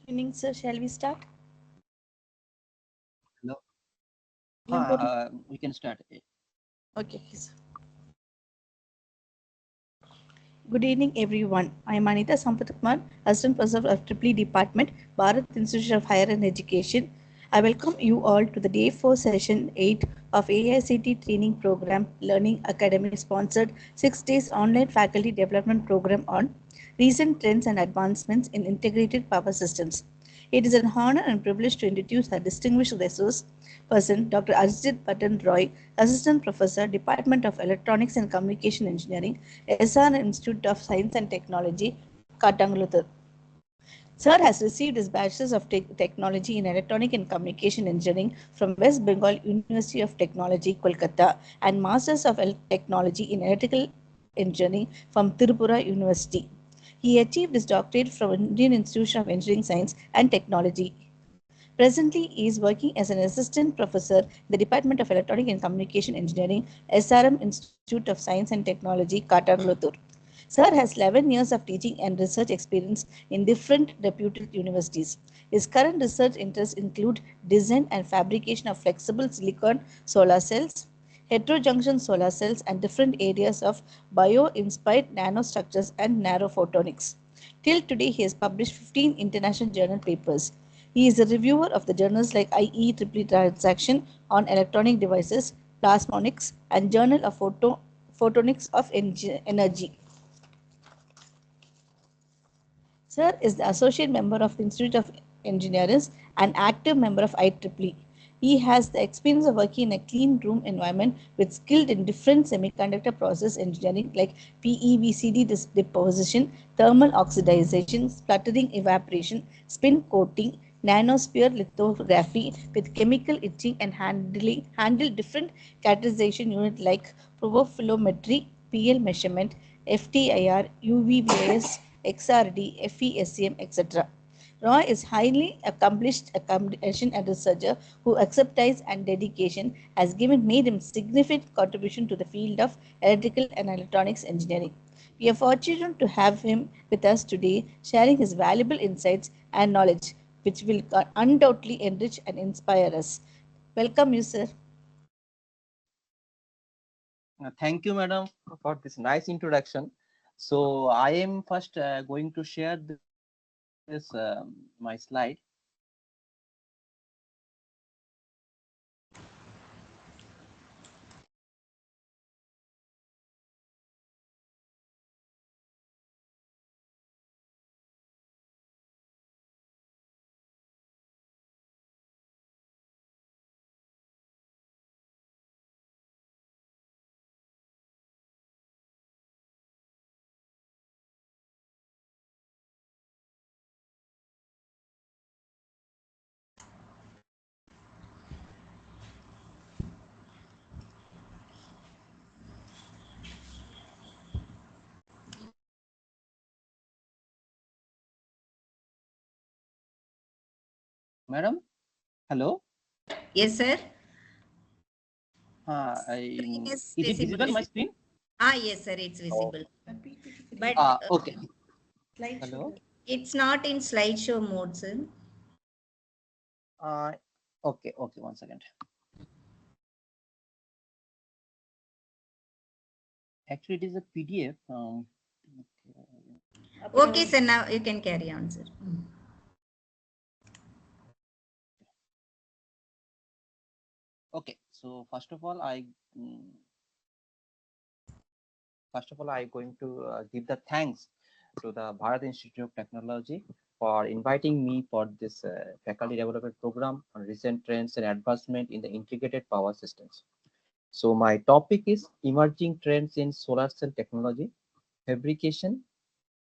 Evening, sir. Shall we start? Hello. Good morning. We can start. Okay, please. Good evening, everyone. I am Anita Sampathkumar, Assistant Professor of EEE Department, Bharat Institute of Higher Education. I welcome you all to the Day 4 Session 8 of AICT Training Program Learning Academy sponsored 6 days online faculty development program on recent trends and advancements in integrated power systems. It is an honor and privilege to introduce our distinguished resource person, Dr. Ajit Patan Roy, Assistant Professor, Department of Electronics and Communication Engineering, SR Institute of Science and Technology, Katangaluthur. Sir has received his Bachelor's of Technology in Electronic and Communication Engineering from West Bengal University of Technology, Kolkata, and Masters of Technology in Electrical Engineering from Tirupura University. He achieved his doctorate from Indian Institute of Engineering Science and Technology. Presently, he is working as an assistant professor in the Department of Electronic and Communication Engineering, SRM Institute of Science and Technology, Katangaluthur. Sir has 11 years of teaching and research experience in different reputed universities. His current research interests include design and fabrication of flexible silicon solar cells, heterojunction solar cells, and different areas of bio-inspired nanostructures and nanophotonics. Till today, he has published 15 international journal papers. He is a reviewer of the journals like IEEE Transaction on Electronic Devices, Plasmonics, and Journal of Photonics of Energy. Sir is the associate member of the Institute of Engineers and active member of IEEE. He has the experience of working in a clean room environment with skilled in different semiconductor process engineering like PEVCD deposition, thermal oxidization, sputtering evaporation, spin coating, nanosphere lithography with chemical etching and handle different characterization unit like profilometry, PL measurement, FTIR, UVVS, XRD, FESM, etc. Roy is highly accomplished academician and researcher whose expertise and dedication has made him significant contribution to the field of electrical and electronics engineering. We are fortunate to have him with us today, sharing his valuable insights and knowledge, which will undoubtedly enrich and inspire us. Welcome you, sir. Thank you, madam, for this nice introduction. So I am first going to share this my slide. Madam, hello. Yes, sir. Screen Is is it visible. visible my screen? Yes, sir, it's visible. But Okay. Hello. it's not in slideshow mode, sir. Uh, okay. Okay. 1 second. Actually, it is a PDF. Okay, sir, now you can carry on, sir. Okay. So mm, first of all, I going to give the thanks to the Bharat Institute of Technology for inviting me for this faculty development program on recent trends and advancement in the integrated power systems. So my topic is emerging trends in solar cell technology, fabrication,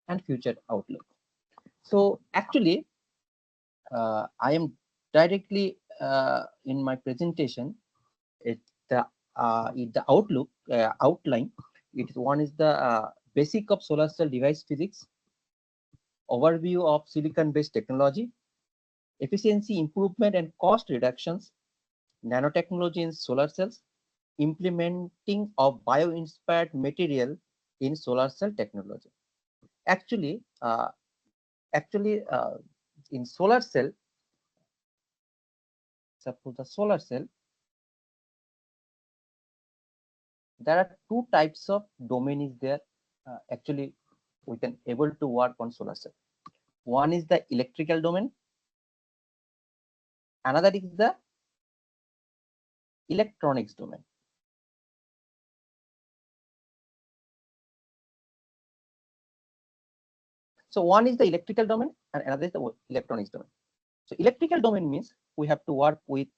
and future outlook. So actually, I am directly in my presentation. It the the outlook outline. One is the basic of solar cell device physics, overview of silicon-based technology, efficiency improvement and cost reductions, nanotechnology in solar cells, implementing of bio-inspired material in solar cell technology. Actually, actually, in solar cell, suppose the solar cell, there are two types of domain is there. Actually, we can able to work on solar cell. One is the electrical domain, another is the electronics domain. So one is the electrical domain and another is the electronics domain. So electrical domain means we have to work with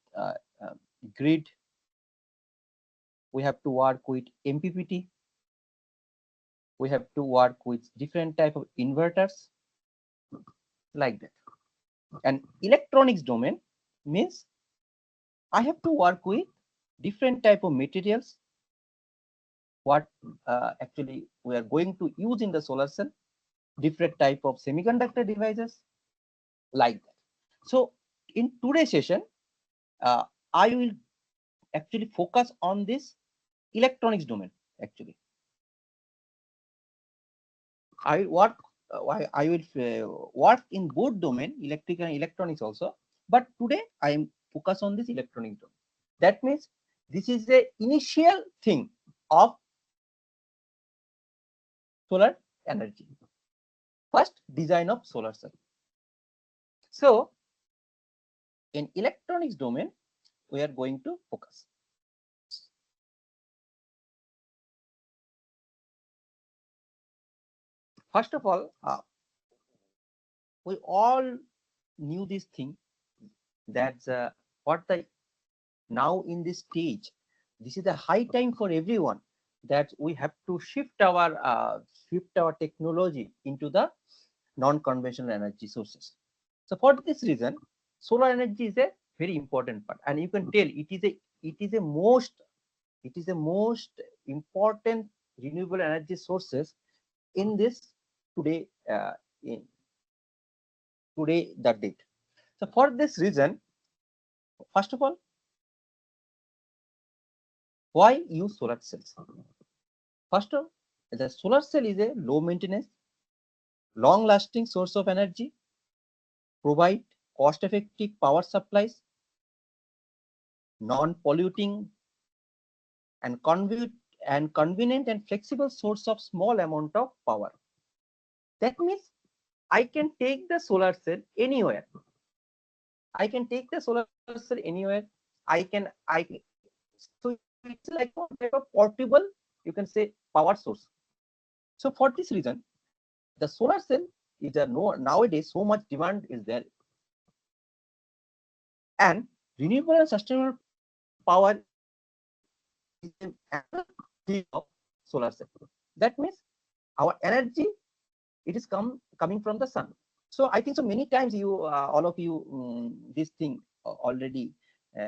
grid, we have to work with MPPT, we have to work with different type of inverters like that. And electronics domain means I have to work with different type of materials what actually we are going to use in the solar cell, different type of semiconductor devices like that. So in today's session, I will actually focus on this electronics domain. Actually, I work. I will work in both domain, electrical and electronics also. But today I am focused on this electronic domain. That means this is the initial thing of solar energy. First design of solar cell. So in electronics domain, we are going to focus. First of all, we all knew this thing that what the now in this stage, this is a high time for everyone that we have to shift our technology into the non-conventional energy sources. So for this reason, solar energy is a very important part, and you can tell it is a most important renewable energy sources in this today in today the date. So for this reason, first of all, why use solar cells? First of all, the solar cell is a low maintenance, long lasting source of energy, provide cost effective power supplies, non polluting and convenient and flexible source of small amount of power. That means I can take the solar cell anywhere. I can take the solar cell anywhere. So it's like a type of portable, you can say, power source. So for this reason, the solar cell is nowadays so much demand is there, and renewable and sustainable power is another thing of solar cell. That means our energy, it is coming from the sun. So I think so many times you all of you this thing already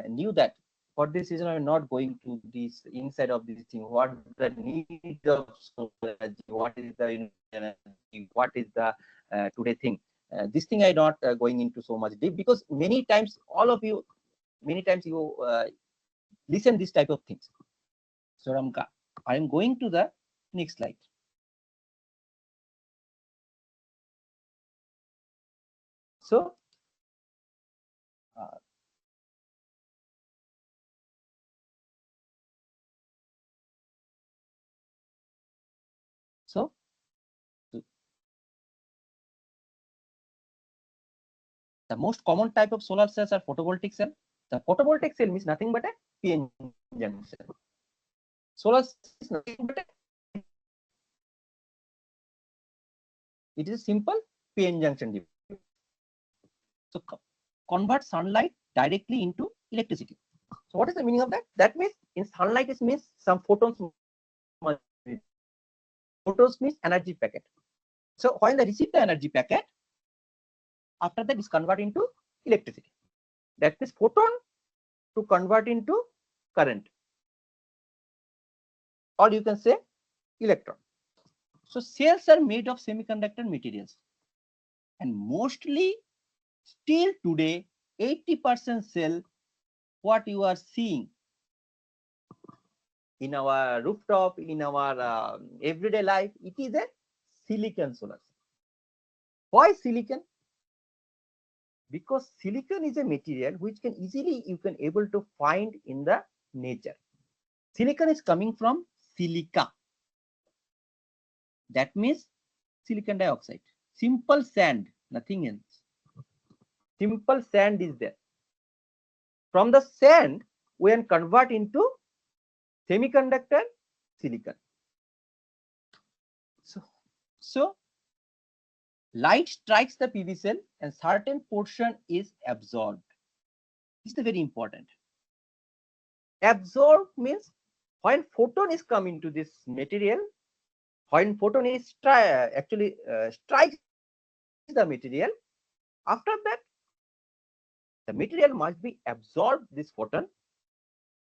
knew that. For this reason, I'm not going to this inside of this thing. What the need of solar energy? What is the energy? What is the today thing? This thing I not going into so much deep, because many times all of you, many times you listen this type of things. So I'm going to the next slide. So so the most common type of solar cells are photovoltaic cell. The photovoltaic cell means nothing but a PN junction. Solar cell is nothing but it is a simple PN junction device. So convert sunlight directly into electricity. So what is the meaning of that? That means in sunlight it means some photons. Photons means energy packet. So when they receive the energy packet, after that is convert into electricity. That means photon to convert into current, or you can say electron. So cells are made of semiconductor materials, and mostly still today 80% cell what you are seeing in our rooftop, in our everyday life, it is a silicon solar cell. Why silicon? Because silicon is a material which can easily you can able to find in the nature. Silicon is coming from silica. That means silicon dioxide. Simple sand, nothing else. Simple sand is there. From the sand, we can convert into semiconductor silicon. So light strikes the PV cell and certain portion is absorbed. This is very important. Absorb means when photon is coming to this material, when photon is strikes the material, after that the material must be absorbed this photon,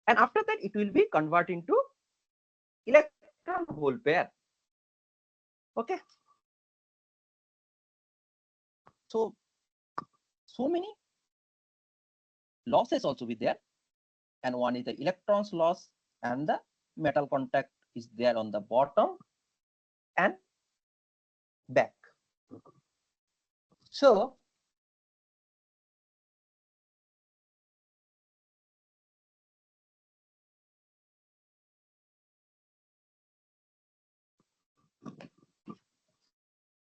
and after that it will be converted into electron hole pair. Okay. So many losses also be there, and one is the electrons loss and the metal contact is there on the bottom and back. So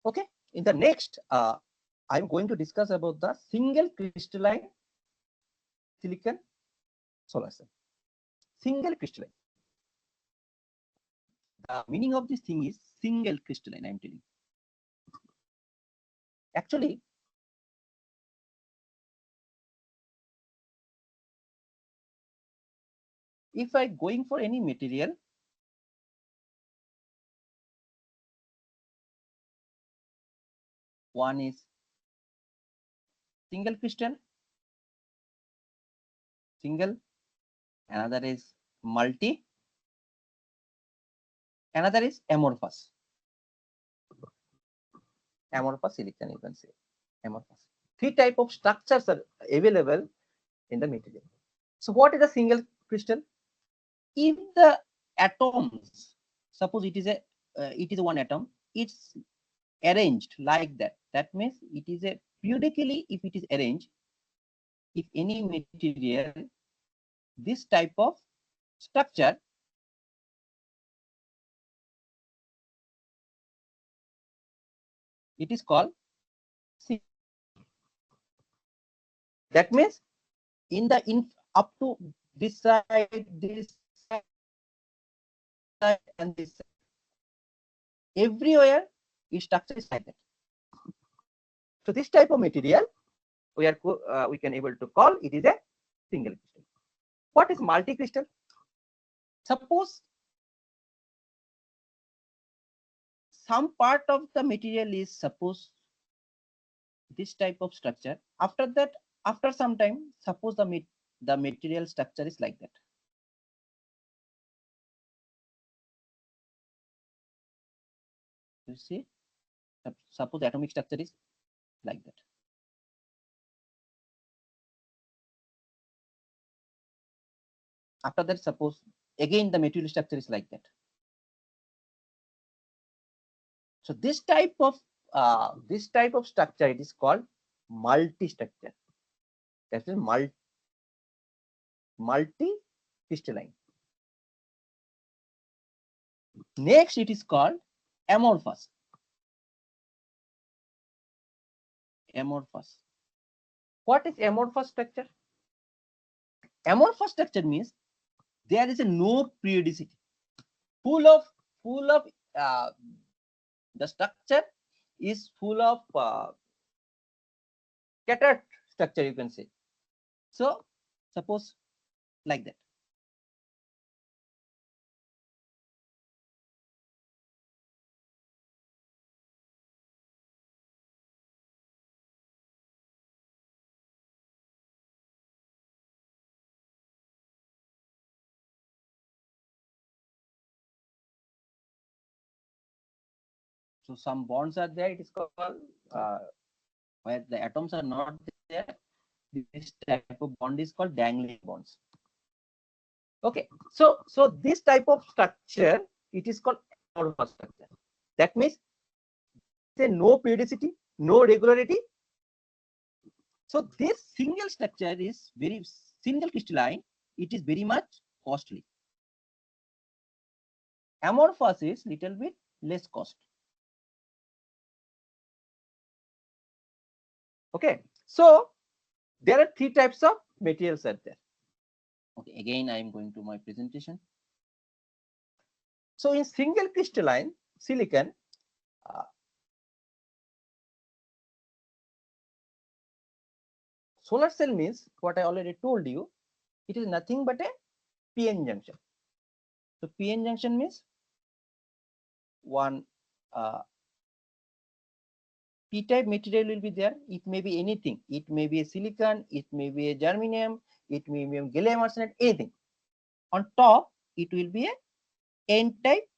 okay, in the next I'm going to discuss about the single crystalline silicon solar cell. Single crystalline. The meaning of this thing is single crystalline, I'm telling. Actually, if I going for any material, one is single crystal, single, another is multi, another is amorphous. Amorphous silicon, you can say. Amorphous. Three type of structures are available in the material. So what is a single crystal? If the atoms, suppose it is one atom, it's arranged like that. That means it is a periodically, if it is arranged, if any material, this type of structure, it is called single. That means up to this side, and this side, everywhere its structure is like that. So this type of material we can able to call it is a single crystal. What is multi crystal? Suppose some part of the material is suppose this type of structure. After that, after some time, suppose the material structure is like that. You see, suppose the atomic structure is like that. After that, suppose again the material structure is like that. So this type of structure, it is called multi-structure. That is multi-crystalline. Next, it is called amorphous. Amorphous. What is amorphous structure? Amorphous structure means there is a no periodicity. Full of the structure is full of scattered structure, you can say. So suppose like that. So some bonds are there. It is called where the atoms are not there. This type of bond is called dangling bonds. Okay, so this type of structure, it is called amorphous structure. That means there is no periodicity, no regularity. So this single structure is very single crystalline. It is very much costly. Amorphous is little bit less cost. Okay, so there are three types of materials are there. Okay, again I am going to my presentation. So in single crystalline silicon, solar cell means what I already told you. It is nothing but a PN junction. So PN junction means one P-type material will be there. It may be anything. It may be a silicon, it may be a germanium, it may be a gallium arsenide, anything. On top, it will be a N-type.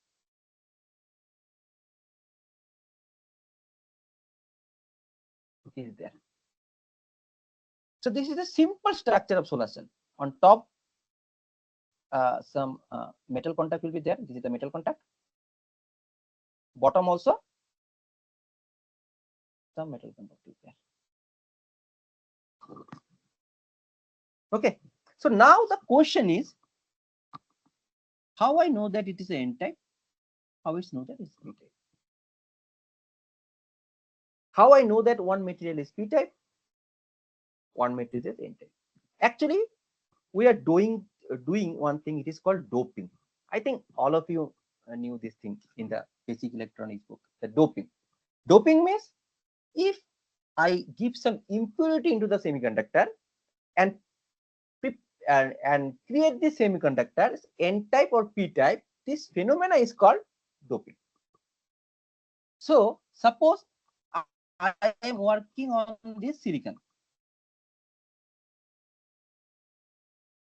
It is there. So this is a simple structure of solar cell. On top, some metal contact will be there. This is the metal contact. Bottom also, some metal contact is there. Okay. So now the question is, how I know that it is an N-type? How I know that it is P-type? How I know that one material is P-type? One material is N-type. Actually, we are doing one thing. It is called doping. I think all of you knew this thing in the basic electronics book. The doping. Doping means if I give some impurity into the semiconductor and create this semiconductor N-type or P-type, this phenomena is called doping. So suppose I am working on this silicon.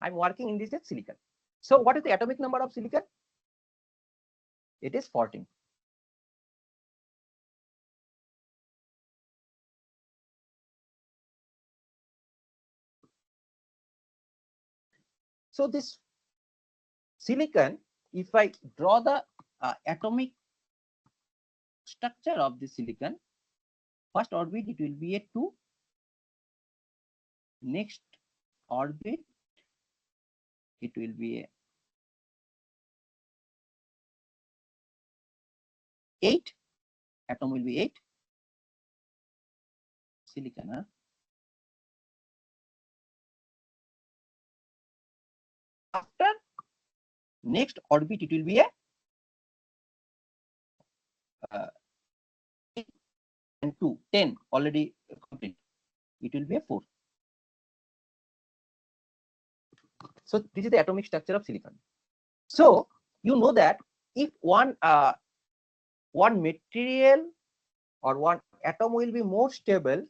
I'm working in this silicon. So what is the atomic number of silicon? It is 14. So this silicon, if I draw the atomic structure of the silicon, first orbit it will be a 2, next orbit it will be a 8, atom will be 8, silicon. After next orbit it will be a 8 and 2, 10 already complete. It will be a 4. So this is the atomic structure of silicon. So you know that if one material or one atom will be more stable.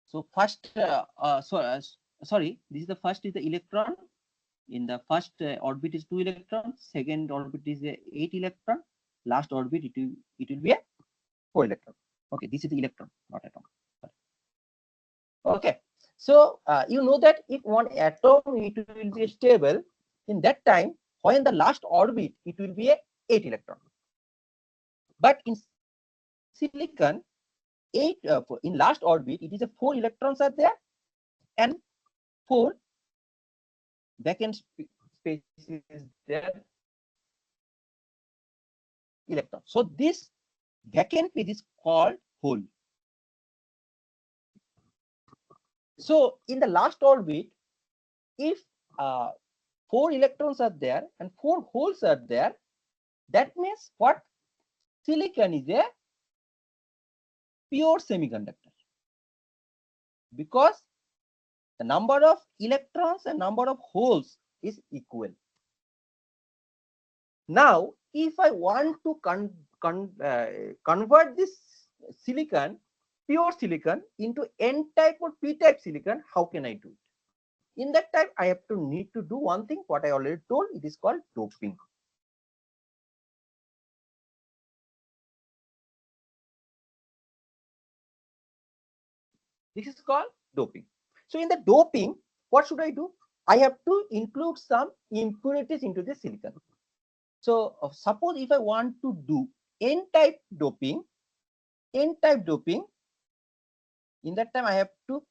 So first, sorry, this is the first is the electron. In the first orbit is 2 electrons, second orbit is 8 electron, last orbit it will be a 4 electron. Okay, this is the electron, not atom. Okay, so you know that if one atom it will be stable, in that time when the last orbit it will be a 8 electron. But in silicon, 8 in last orbit it is a 4 electrons are there and 4 vacant space is there electron. So this vacant space is called hole. So in the last orbit, if 4 electrons are there and 4 holes are there, that means what? Silicon is a pure semiconductor, because the number of electrons and number of holes is equal. Now, if I want to convert this silicon, pure silicon, into N-type or P-type silicon, how can I do it? In that time, I have to need to do one thing, what I already told, it is called doping. This is called doping. So in the doping, what should I do? I have to include some impurities into the silicon. So suppose if I want to do N-type doping, In that time, I have to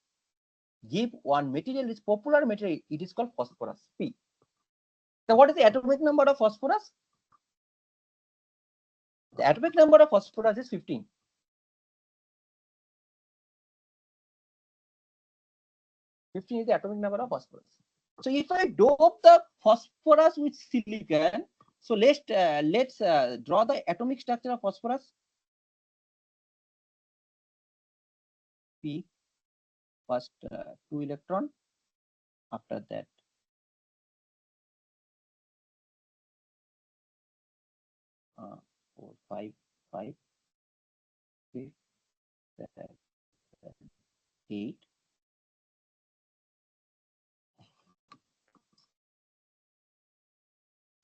give one material, is popular material, it is called phosphorus, P. So what is the atomic number of phosphorus? The atomic number of phosphorus is 15. Is the atomic number of phosphorus. So if I dope the phosphorus with silicon, so let's draw the atomic structure of phosphorus. P, first 2 electron, after that 4, 5, 5, 6, 7, 8.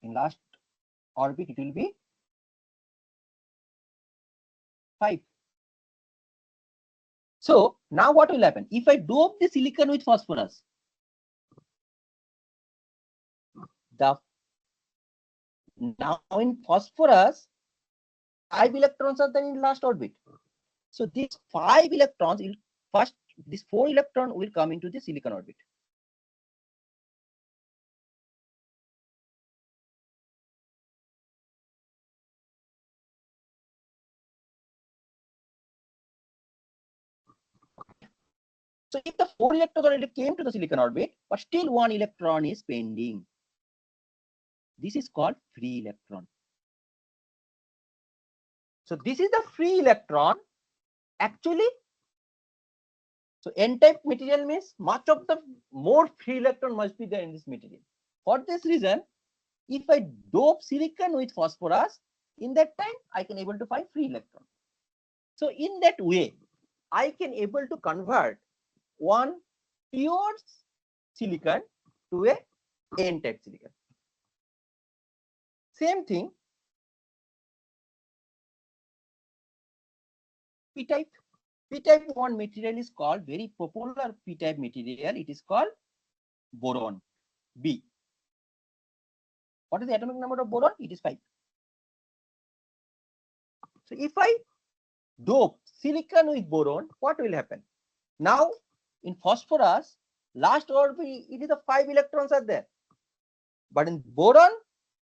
In last orbit, it will be 5. So now what will happen? If I dope the silicon with phosphorus, now in phosphorus, 5 electrons are there in last orbit. So these 5 electrons will first, this 4 electron will come into the silicon orbit. So if the 4 electrons already came to the silicon orbit, but still 1 electron is pending, this is called free electron. So this is the free electron. Actually, so n-type material means much of the more free electron must be there in this material. For this reason, if I dope silicon with phosphorus, in that time I can able to find free electron. So in that way, I can able to convert one pure silicon to a n-type silicon. Same thing, p-type. P-type one material is called, very popular p-type material, it is called boron, B. What is the atomic number of boron? It is 5. So if I dope silicon with boron, what will happen? Now in phosphorus, last orbit, it is the 5 electrons are there. But in boron,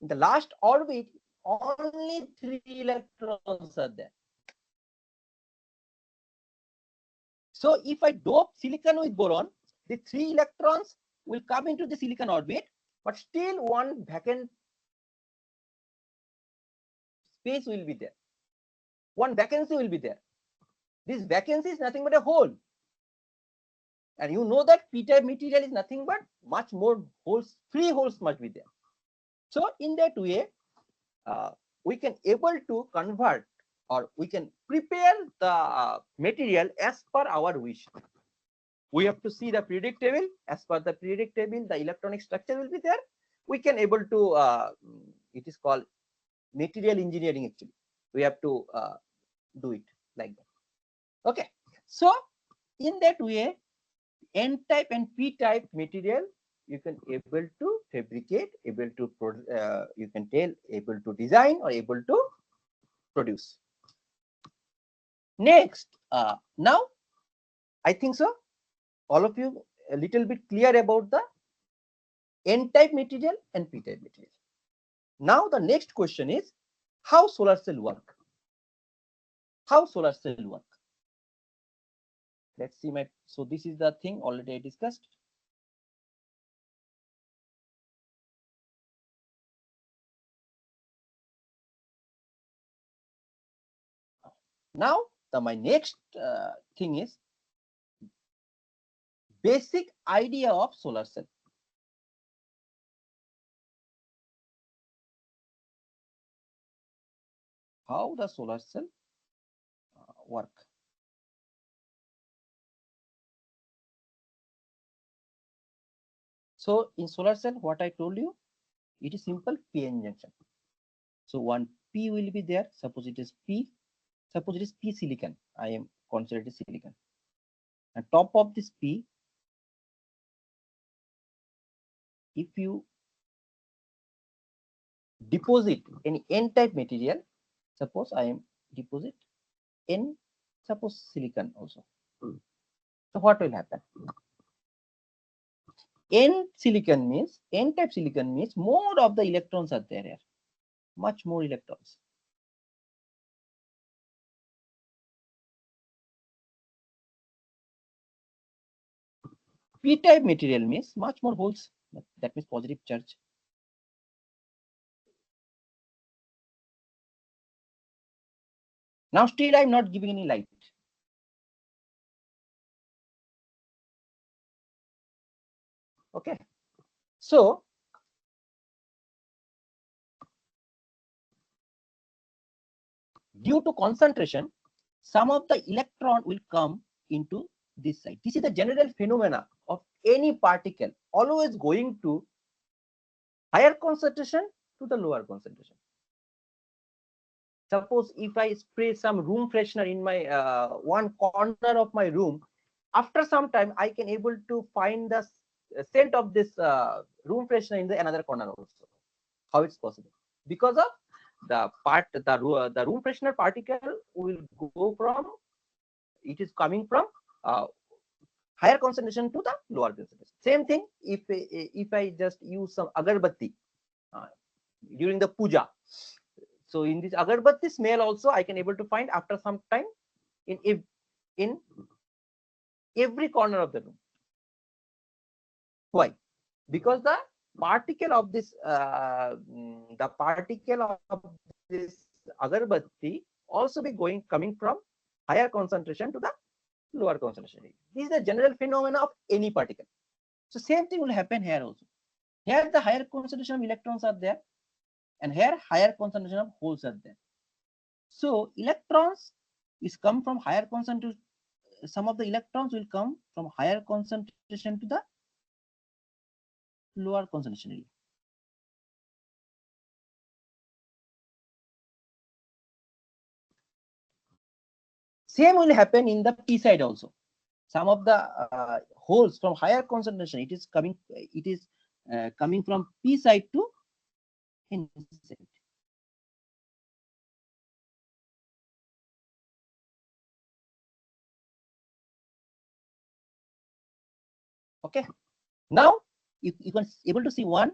in the last orbit, only 3 electrons are there. So if I dope silicon with boron, the 3 electrons will come into the silicon orbit, but still one vacant space will be there. One vacancy will be there. This vacancy is nothing but a hole. And you know that p-type material is nothing but much more holes, free holes must be there. So in that way, we can able to convert, or we can prepare the material as per our wish. We have to see the periodic table. As per the periodic table, the electronic structure will be there. We can able to, it is called material engineering actually. We have to do it like that. Okay. So in that way, n-type and p-type material, you can able to fabricate, able to you can tell, able to design or able to produce. Next, now I think so all of you a little bit clear about the n-type material and p-type material. Now the next question is how solar cell work. How solar cell work? Let's see my, so this is the thing already I discussed. Now my next thing is basic idea of solar cell. How the solar cell work. So in solar cell, what I told you, it is simple p-n junction. So one p will be there. Suppose it is p. Suppose it is p silicon. I am considered silicon. And top of this p, if you deposit any n-type material, suppose I am deposit n, suppose silicon also. So what will happen? N-type silicon means more of the electrons are there here, much more electrons. P-type material means much more holes. That means positive charge. Now still I'm not giving any light. Okay. So due to concentration, some of the electron will come into this side. This is the general phenomena of any particle, always going to higher concentration to the lower concentration. Suppose if I spray some room freshener in my one corner of my room, after some time I can able to find the scent of this room freshener in the another corner also. How it's possible? Because of the room freshener particle will go from, it is coming from higher concentration to the lower concentration. Same thing if I just use some agarbatti during the puja. So in this agarbatti smell also I can able to find after some time in every corner of the room. Why? Because the particle of this agarbatti also be coming from higher concentration to the lower concentration. This is the general phenomena of any particle. So same thing will happen here also. Here the higher concentration of electrons are there, and here higher concentration of holes are there. So electrons is come from higher concentration. Some of the electrons will come from higher concentration to the lower concentration. Same will happen in the p side also. Some of the holes from higher concentration, it is coming from p side to n side. Okay. Now you can able to see one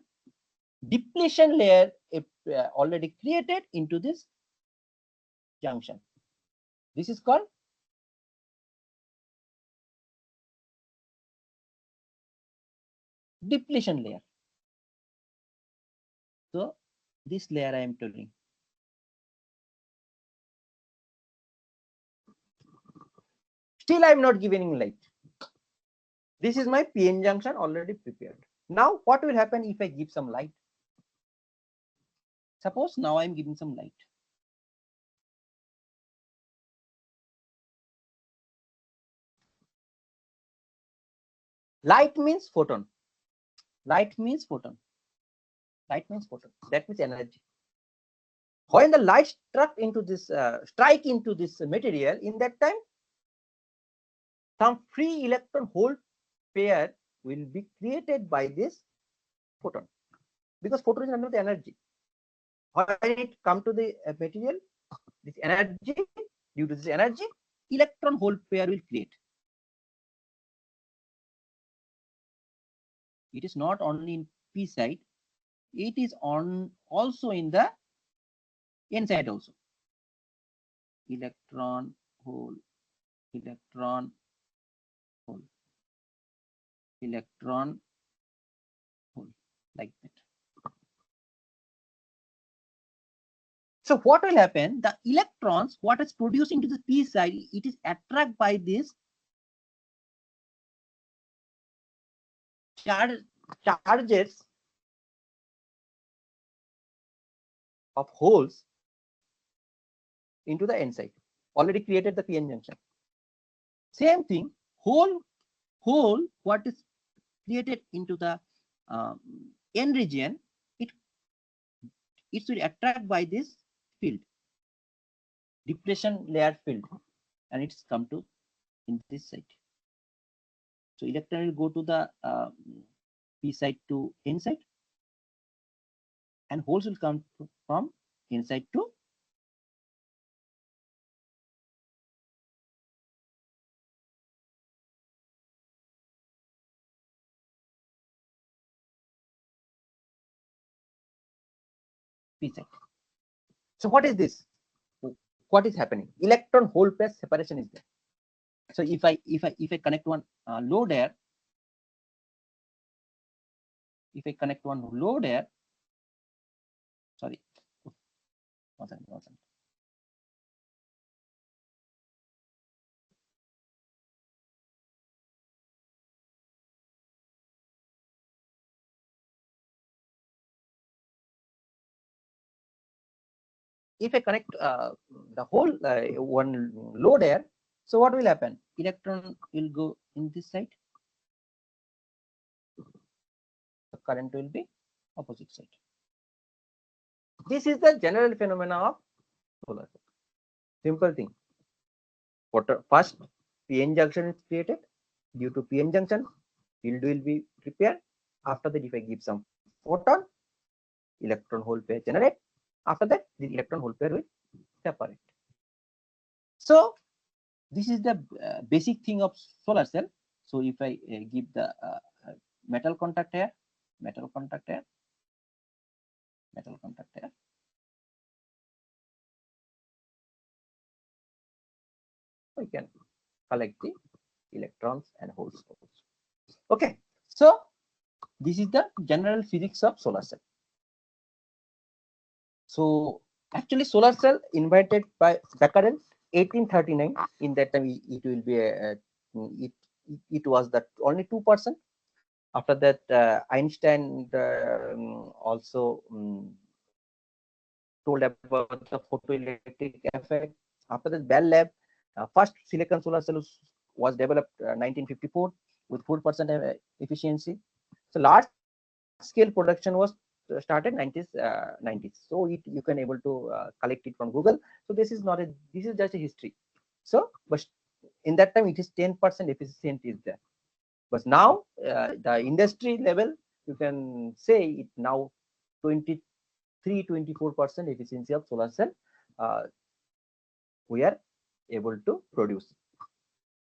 depletion layer already created into this junction. This is called depletion layer. So this layer I am telling. Still I am not giving light. This is my PN junction already prepared. Now what will happen if I give some light? Suppose now I am giving some light. Light means photon. Light means photon. Light means photon. That means energy. When the light strike into this material, in that time, some free electron hole pair will be created by this photon, because photon is under the energy. When it come to the material, this energy, due to this energy, electron hole pair will create. It is not only in p side, it is also in the n side also. Electron hole, electron hole, electron hole, like that. So what will happen? The electrons, what is produced into the p side, it is attracted by this charges of holes into the n side. Already created the PN junction. Same thing, hole what is created into the n region, it will attract by this field, depletion layer field, and it's come to in this side. So electron will go to the p side to n side, and holes will come from n side to p side. So what is this? What is happening? Electron hole pair separation is there. So if I connect one load air, if I connect one load air, sorry, wasn't. If I connect the whole one load air, so what will happen? Electron will go in this side. The current will be opposite side. This is the general phenomena of solar cell. Simple thing. First, PN junction is created. Due to PN junction, field will be prepared. After that, if I give some photon, electron hole pair generate. After that, the electron hole pair will separate. So this is the basic thing of solar cell. So if I give the metal contact here, metal contact here, metal contact here, we can collect the electrons and holes. Okay, so this is the general physics of solar cell. So actually, solar cell invented by Becquerel 1839. In that time, it will be it was that only 2%. After that, Einstein also told about the photoelectric effect. After that, Bell Lab, first silicon solar cell was developed 1954 with 4% efficiency. So large scale production was started 90s. So you can able to collect it from Google. So this is not this is just a history. So but in that time it is 10% efficiency is there. But now the industry level, you can say it now 23-24% efficiency of solar cell we are able to produce.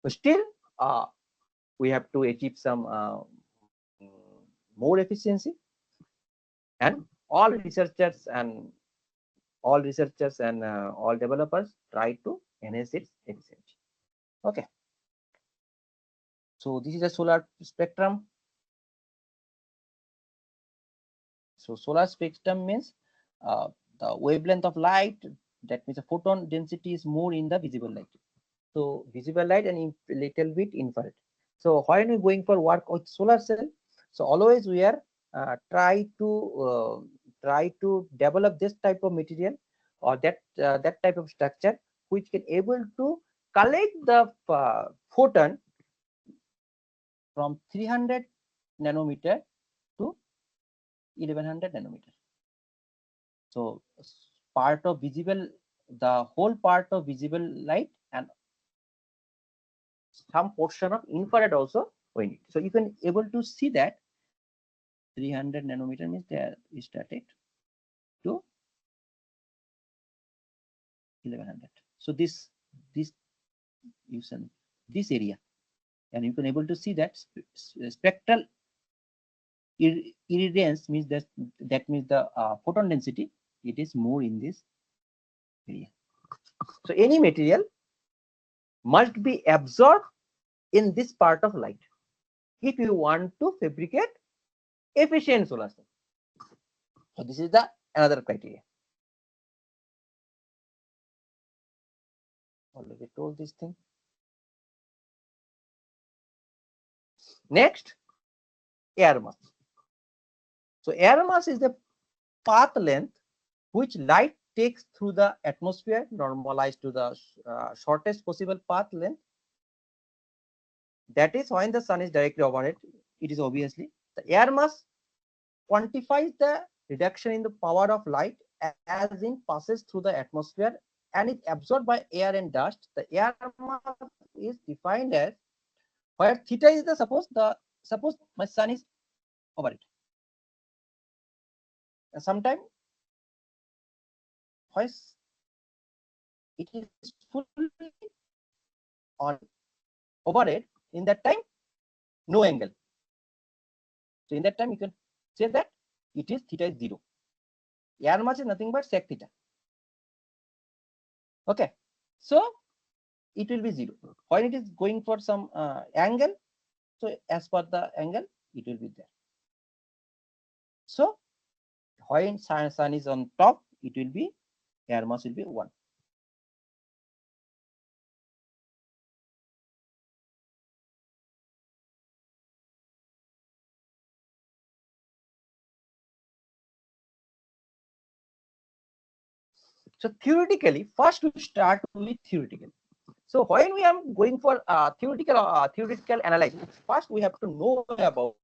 But still we have to achieve some more efficiency, and all researchers and all developers try to enhance its efficiency. Okay, so this is a solar spectrum. So solar spectrum means the wavelength of light, that means the photon density is more in the visible light. So visible light and little bit infrared. So when we're going for work with solar cell, so always we are try to develop this type of material or that type of structure which can able to collect the photon from 300 nanometer to 1100 nanometer. So part of visible, the whole part of visible light and some portion of infrared also we need. So you can able to see that 300 nanometer means there is started to 1100. So this you can this area, and you can able to see that spectral irradiance means that means the photon density, it is more in this area. So any material must be absorbed in this part of light if you want to fabricate efficient solar cell. So this is the another criteria. Already told this thing. Next, air mass. So air mass is the path length which light takes through the atmosphere, normalized to the shortest possible path length. That is when the sun is directly overhead. It is obviously the air mass quantifies the reduction in the power of light as it passes through the atmosphere and is absorbed by air and dust. The air mass is defined as where theta is the suppose my sun is over it. Sometimes when it is fully on overhead, in that time no angle. So in that time you can say that it is theta is 0. air mass is nothing but sec theta. Okay, so it will be 0. When it is going for some angle, so as per the angle, it will be there. So when sun is on top, it will be air mass will be 1. So theoretically, first we start with theoretical. So when we are going for theoretical analysis, first we have to know about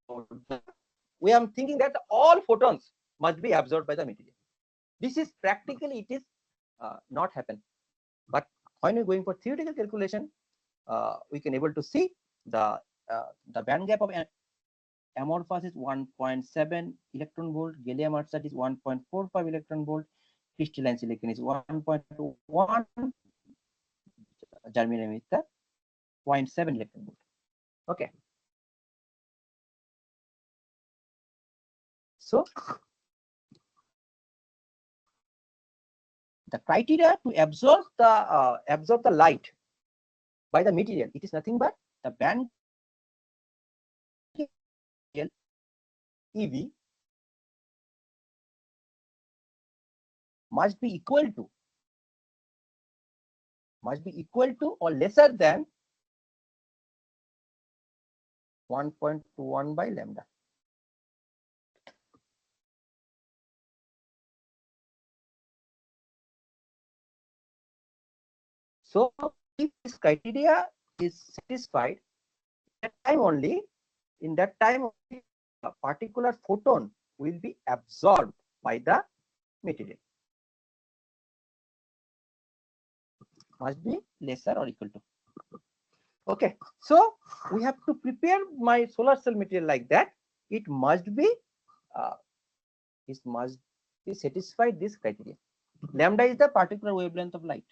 we are thinking that all photons must be absorbed by the material. This is practically it is not happen. But when we're going for theoretical calculation, we can able to see the band gap of amorphous is 1.7 electron volt, gallium arsenide is 1.45 electron volt, crystalline silicon is 1.1, germanium is the 0.7 electron volt. Okay. So the criteria to absorb the light by the material, it is nothing but the band EV must be equal to or lesser than 1.21 by lambda. So if this criteria is satisfied, in that time only a particular photon will be absorbed by the material. Must be lesser or equal to. Okay, so we have to prepare my solar cell material like that. It must be satisfied this criteria. Lambda is the particular wavelength of light.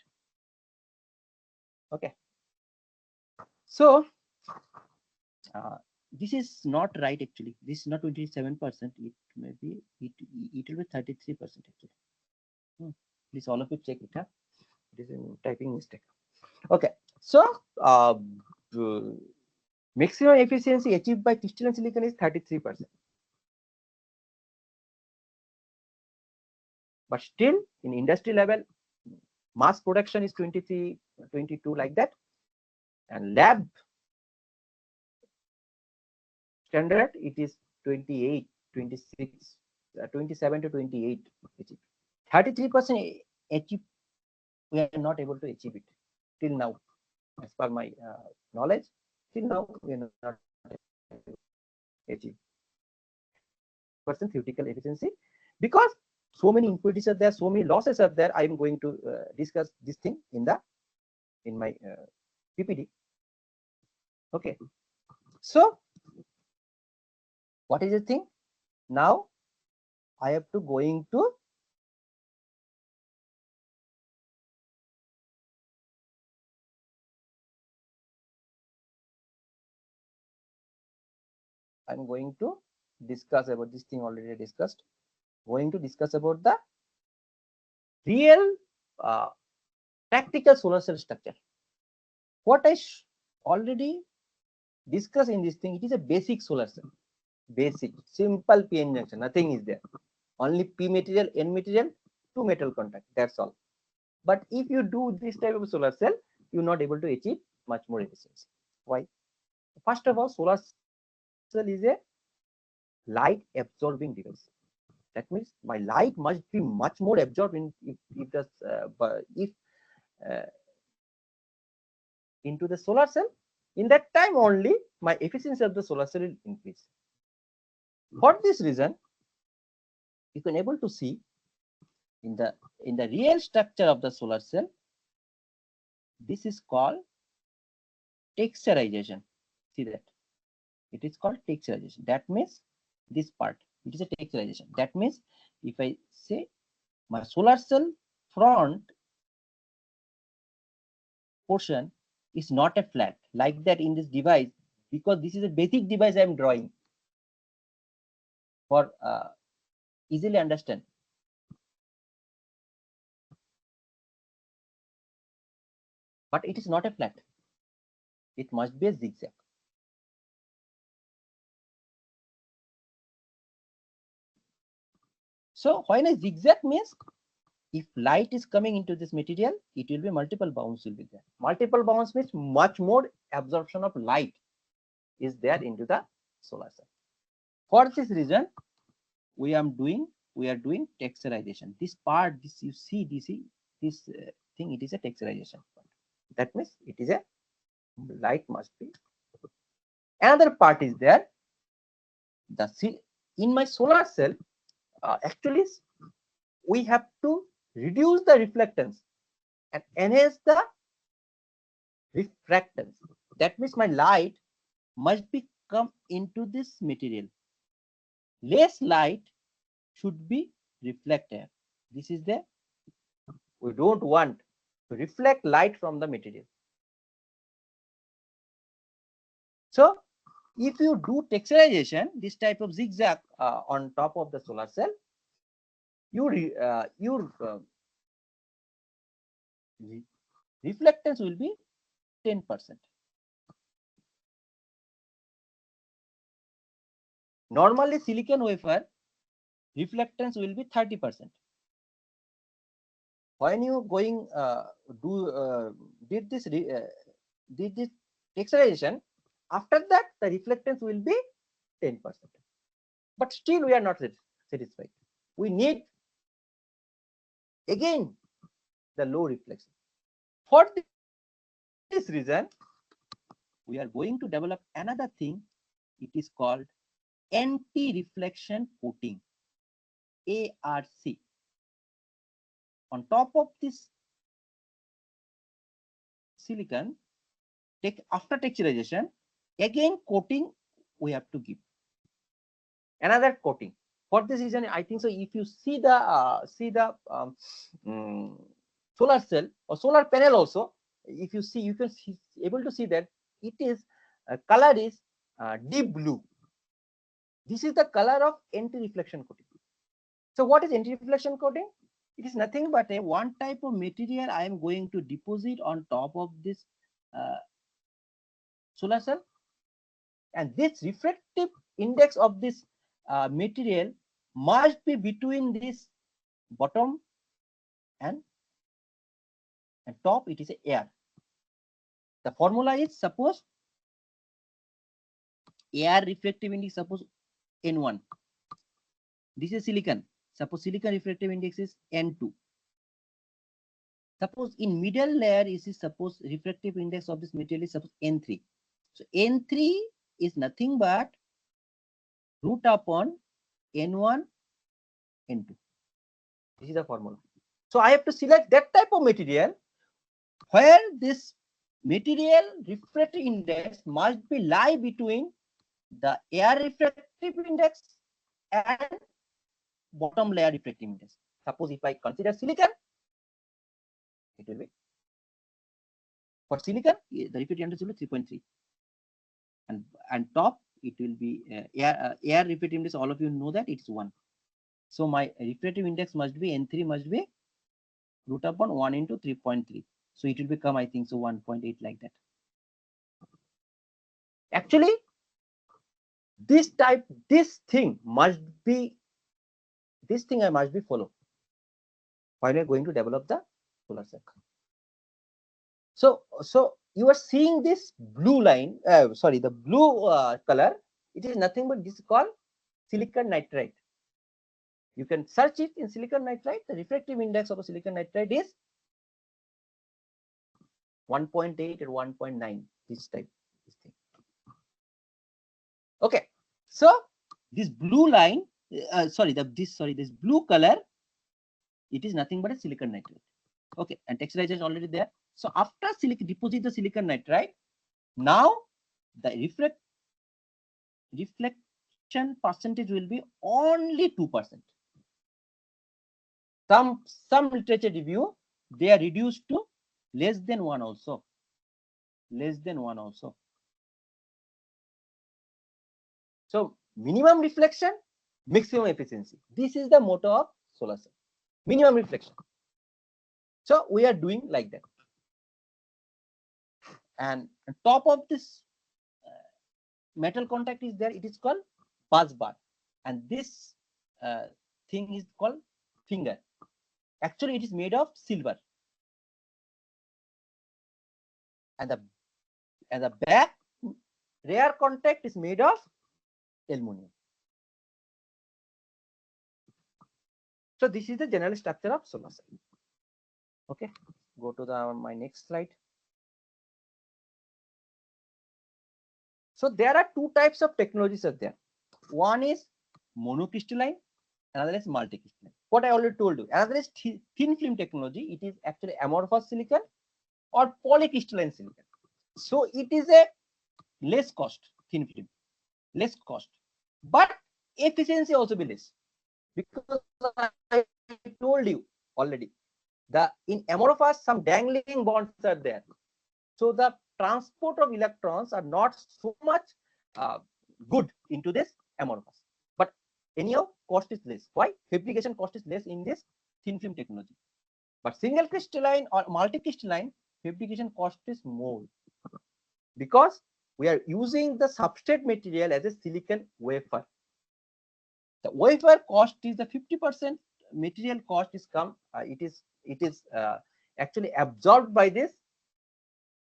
Okay, so this is not right actually. This is not 27%. It may be it will be 33% actually. Please all of you check it. Huh? It is a typing mistake. Okay, so maximum efficiency achieved by crystalline silicon is 33%. But still in industry level, mass production is 23, 22 like that, and lab standard it is 28, 26, 27 to 28 achieved. 33% achieve, we are not able to achieve it till now, as per my knowledge. Till now we are not achieve theoretical efficiency because so many impurities are there, so many losses are there. I am going to discuss this thing in my PPT. Okay, so what is the thing? Now I have to going to I'm going to discuss about this thing already discussed. Going to discuss about the real practical solar cell structure. What I already discussed in this thing, it is a basic solar cell. Basic, simple PN junction, nothing is there. Only P material, N material, two metal contact, that's all. But if you do this type of solar cell, you're not able to achieve much more efficiency. Why? First of all, solar cell is a light absorbing device. That means my light must be much more absorbed into the solar cell. In that time only my efficiency of the solar cell will increase. For this reason, you can able to see in the real structure of the solar cell, this is called texturization. See that it is called texturization. That means this part, it is a texturization. That means if I say my solar cell front portion is not a flat like that in this device, because this is a basic device I am drawing for easily understand. but it is not a flat. It must be a zigzag. So when a zigzag means, if light is coming into this material, it will be multiple bounds will be there. Multiple bounds means much more absorption of light is there into the solar cell. For this reason, we are doing texturization. This part, this you see, this thing, it is a texturization. That means it is a light must be. Another part is there. In my solar cell, actually, we have to reduce the reflectance and enhance the refractance. That means my light must be come into this material. Less light should be reflected. This is the, we don't want to reflect light from the material. So if you do texturization, this type of zigzag on top of the solar cell, your reflectance will be 10%. Normally, silicon wafer reflectance will be 30%. When you going did this texturization, after that the reflectance will be 10%. But still we are not satisfied. We need again the low reflection. For this reason, we are going to develop another thing. It is called anti-reflection coating, ARC. On top of this silicon, after texturization, again coating we have to give. Another coating. For this reason, I think so. If you see the solar cell or solar panel also, if you see, you can able to see that it is color is deep blue. This is the color of anti-reflection coating. So what is anti-reflection coating? It is nothing but a one type of material I am going to deposit on top of this solar cell, and this refractive index of this material must be between this bottom and top. It is a air. The formula is, suppose air refractive index, suppose N1. This is silicon. Suppose silicon refractive index is N2. Suppose in middle layer is suppose refractive index of this material is suppose N3. So N3 is nothing but root upon N1, N2. This is the formula. So I have to select that type of material where this material refractive index must be lie between the air refractive index and bottom layer refractive index. Suppose if I consider silicon, it will be, for silicon the refractive index will be 3.3, and top it will be air refractive index. All of you know that it's 1. So my refractive index must be N3 must be root upon 1 into 3.3. So it will become, I think so, 1.8 like that. Actually, this thing must be, I must be follow while we're going to develop the solar cell. So you are seeing this blue line, the blue color. It is nothing but this is called silicon nitride. You can search it in silicon nitride. The refractive index of a silicon nitride is 1.8 or 1.9. This type, this thing. Okay, so this blue line, this blue color, it is nothing but a silicon nitride. Okay, and texturizer is already there. So after deposit the silicon nitride, now the reflection percentage will be only 2%. Some literature review, they are reduced to less than 1 also. Less than 1 also. So minimum reflection, maximum efficiency. This is the motto of solar cell. Minimum reflection. So we are doing like that. and on top of this metal contact is there, it is called buzz bar, and this thing is called finger. Actually it is made of silver, and the back rear contact is made of aluminum. So this is the general structure of solar cell. Okay, go to my next slide. So there are two types of technologies are there. One is monocrystalline, another is multicrystalline. What I already told you. Another is thin film technology. It is actually amorphous silicon or polycrystalline silicon. So it is a less cost, thin film, less cost, but efficiency also be less, because I told you already, in amorphous some dangling bonds are there. So the transport of electrons are not so much good into this amorphous. But anyhow, cost is less. Why? Fabrication cost is less in this thin film technology. But single crystalline or multicrystalline, fabrication cost is more, because we are using the substrate material as a silicon wafer. The wafer cost is the 50% material cost is come. It is actually absorbed by this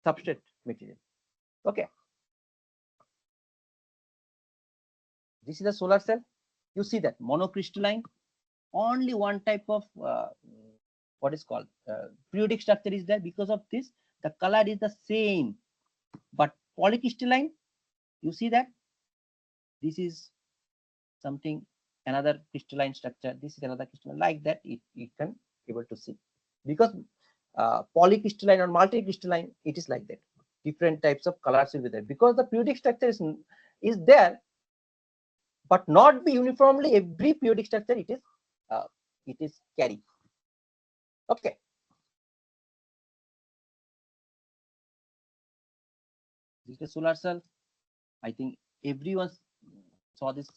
substrate material. Okay. This is the solar cell. You see that monocrystalline, only one type of what is called periodic structure is there. Because of this, the color is the same. But polycrystalline, you see that this is something, another crystalline structure. This is another crystalline, like that. You can able to see, because polycrystalline or multicrystalline, it is like that. Different types of colors will be there, because the periodic structure is there, but not be uniformly every periodic structure it is carry. Okay. This is the solar cell. I think everyone saw this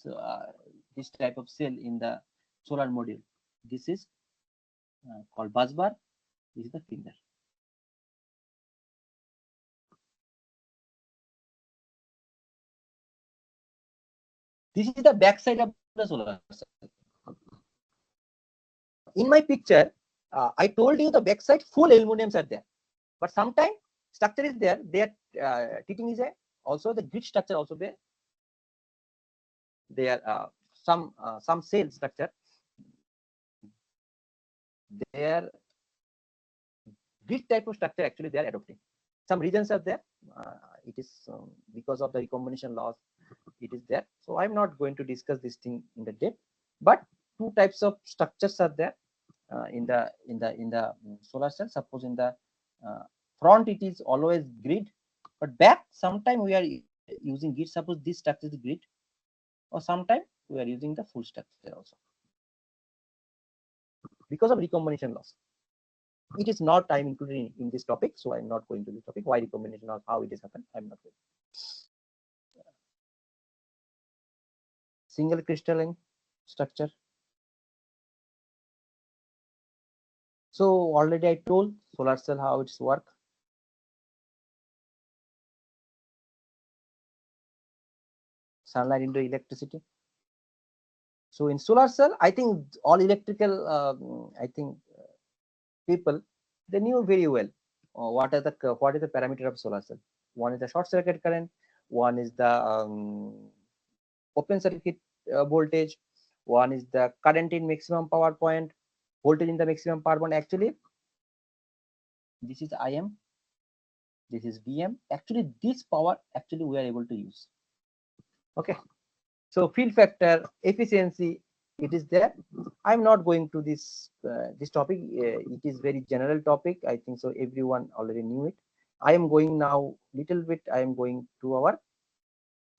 this type of cell in the solar module. This is called bus bar. This is the finger. This is the back side of the solar cell. In my picture, I told you the back side full aluminums are there, but sometimes structure is there. Their teaching is also the grid structure also there. There some cell structure. Their grid type of structure actually they are adopting. Some regions are there. It is because of the recombination loss. It is there. So I'm not going to discuss this thing in the depth. But two types of structures are there in the solar cell. Suppose in the front it is always grid, but back sometime we are using grid. Suppose this structure is grid, or sometime we are using the full structure also, because of recombination loss. It is not time included in this topic, so I'm not going to this topic. Why recombination or how it is happened, I'm not going. Single crystalline structure. So already I told solar cell how it's work. Sunlight into electricity. So in solar cell, I think all electrical, I think people, they knew very well what is the parameter of solar cell. One is the short circuit current. One is the open circuit voltage. One is the current in maximum power point, voltage in the maximum power point. Actually, this is IM, this is VM. Actually, this power actually we are able to use. Okay. So field factor, efficiency, it is there. I'm not going to this topic. It is very general topic. I think so everyone already knew it. I am going now little bit. I am going to our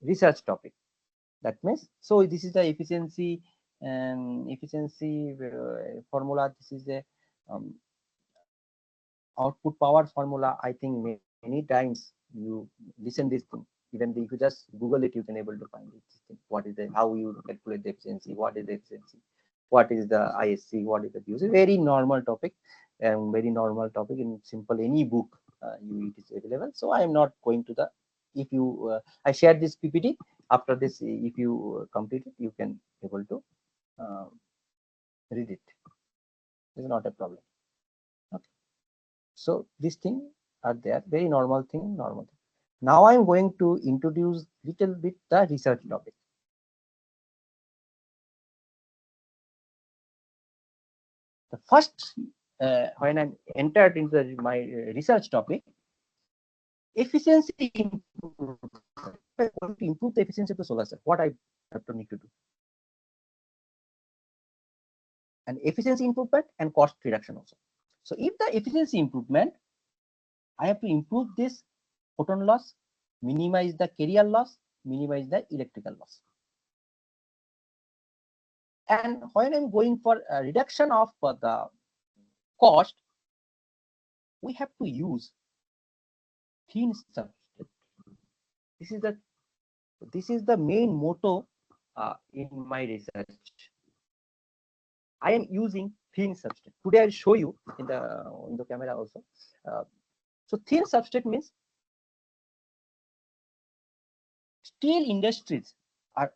research topic. That means, so this is the efficiency formula. This is a output power formula. I think many times you listen this thing. Even if you just Google it, you can able to find it. What is the, how you calculate the efficiency? What is the efficiency? What is the ISC? What is the use? A very normal topic, and very normal topic in simple any book it is available. So I am not going to the, if you I shared this PPT. After this, if you complete it, you can able to read it. It's not a problem. Okay. So these things are there, very normal thing, normal thing. Now I'm going to introduce little bit the research topic. The first, when I entered into my research topic, efficiency improvement. If I want to improve the efficiency of the solar cell, what I have to need to do? And efficiency improvement and cost reduction also. So if the efficiency improvement, I have to improve this photon loss, minimize the carrier loss, minimize the electrical loss. And when I'm going for a reduction of the cost, we have to use thin substrate. This is the main motto in my research. I am using thin substrate. Today I'll show you in the camera also. So thin substrate means steel industries are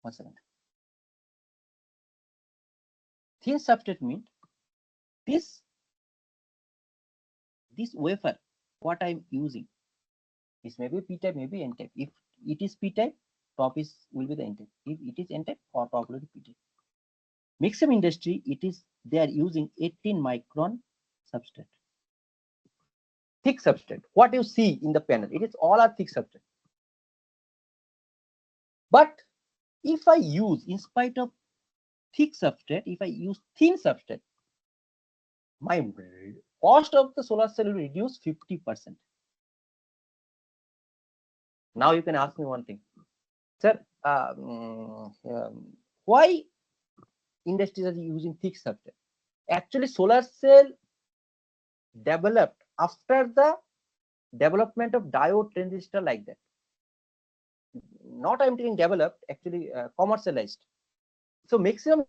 1 second. Thin substrate means this wafer, what I'm using, is maybe P type, maybe N type. If it is P type, top will be the N type. If it is N type, or top will be P type. Maximum industry, they are using 18 micron substrate, thick substrate. What you see in the panel, it is all are thick substrate. But if I use, in spite of thick substrate, if I use thin substrate, my cost of the solar cell will reduce 50%. Now you can ask me one thing, sir, why industries are using thick substrate? Actually, solar cell developed after the development of diode transistor like that. Not I'm taking developed, actually commercialized. So maximum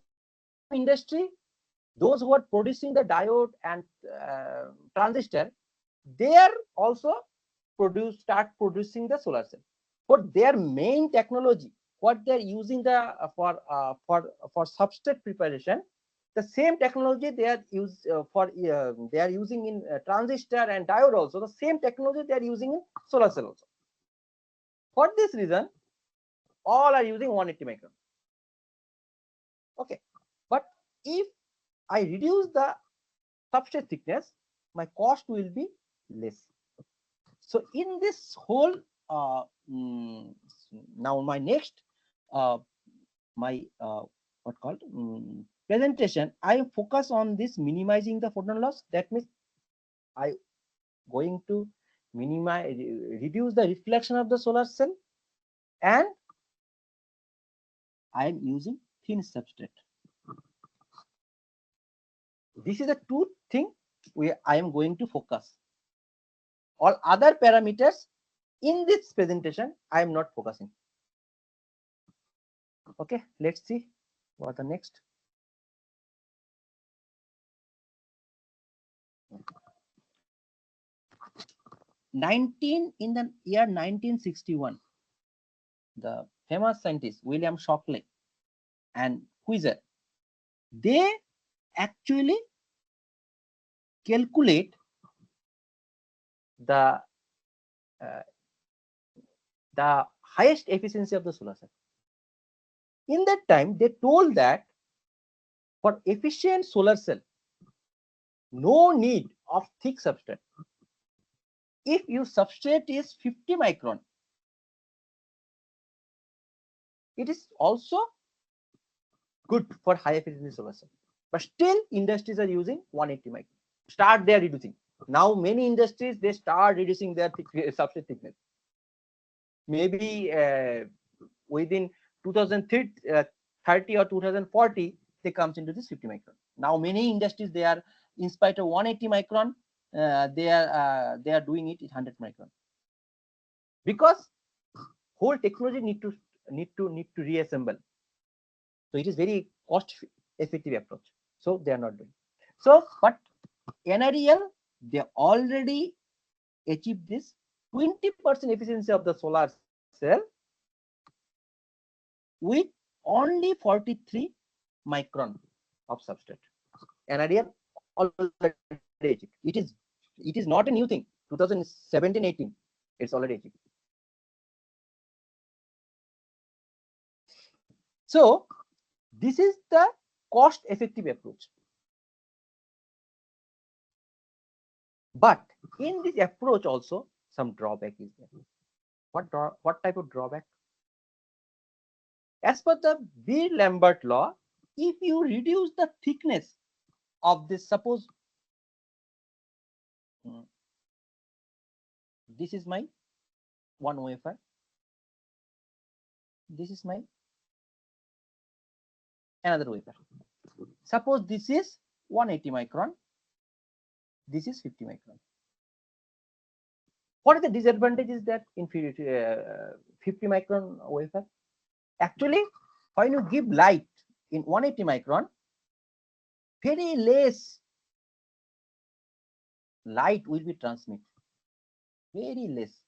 industry, those who are producing the diode and transistor, they are also start producing the solar cell. For their main technology, what they're using the for substrate preparation, the same technology they are they are using in transistor and diode also. The same technology they are using in solar cell also. For this reason, all are using 180 micron. Okay, but if I reduce the substrate thickness, my cost will be less. So in this whole now my next what called presentation, I focus on this minimizing the photon loss. That means I going to reduce the reflection of the solar cell, and I am using thin substrate. This is the two thing I am going to focus. All other parameters in this presentation I am not focusing. Okay, let's see what the next. In the year 1961, the famous scientist William Shockley and Queezer, they actually calculate the highest efficiency of the solar cell. In that time, they told that for efficient solar cell, no need of thick substrate. If your substrate is 50 micron, it is also good for high efficiency solar cell. But still, industries are using 180 micron. They are reducing. Now, many industries, they start reducing their substrate thickness. Maybe within 2030 or 2040, they comes into this 50 micron. Now, many industries, they are, in spite of 180 micron, they are doing it at 100 micron, because whole technology need to reassemble. So it is very cost effective approach. So they are not doing. So, but NREL, they already achieved this 20% efficiency of the solar cell with only 43 micron of substrate. NREL already achieved. It is not a new thing. 2017-18, it's already achieved. So this is the cost-effective approach. But in this approach also some drawback is there. What type of drawback? As per the Beer-Lambert law, if you reduce the thickness of this, suppose this is my one wafer, this is my another wafer. Suppose this is 180 micron, this is 50 micron. What is the disadvantage is that in 50 micron wafer? Actually, when you give light in 180 micron, very less light will be transmitted. Very less.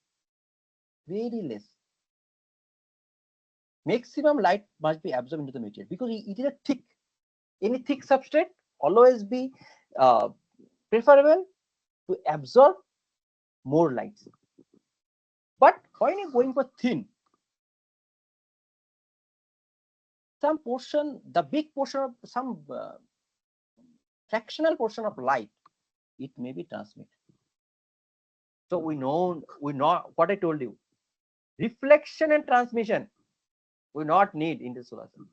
Maximum light must be absorbed into the material because it is a thick. Any thick substrate always be preferable to absorb more light. But when you're going for thin, some portion, the big portion of some fractional portion of light, it may be transmitted. So we know what I told you. Reflection and transmission we not need in the solar cell.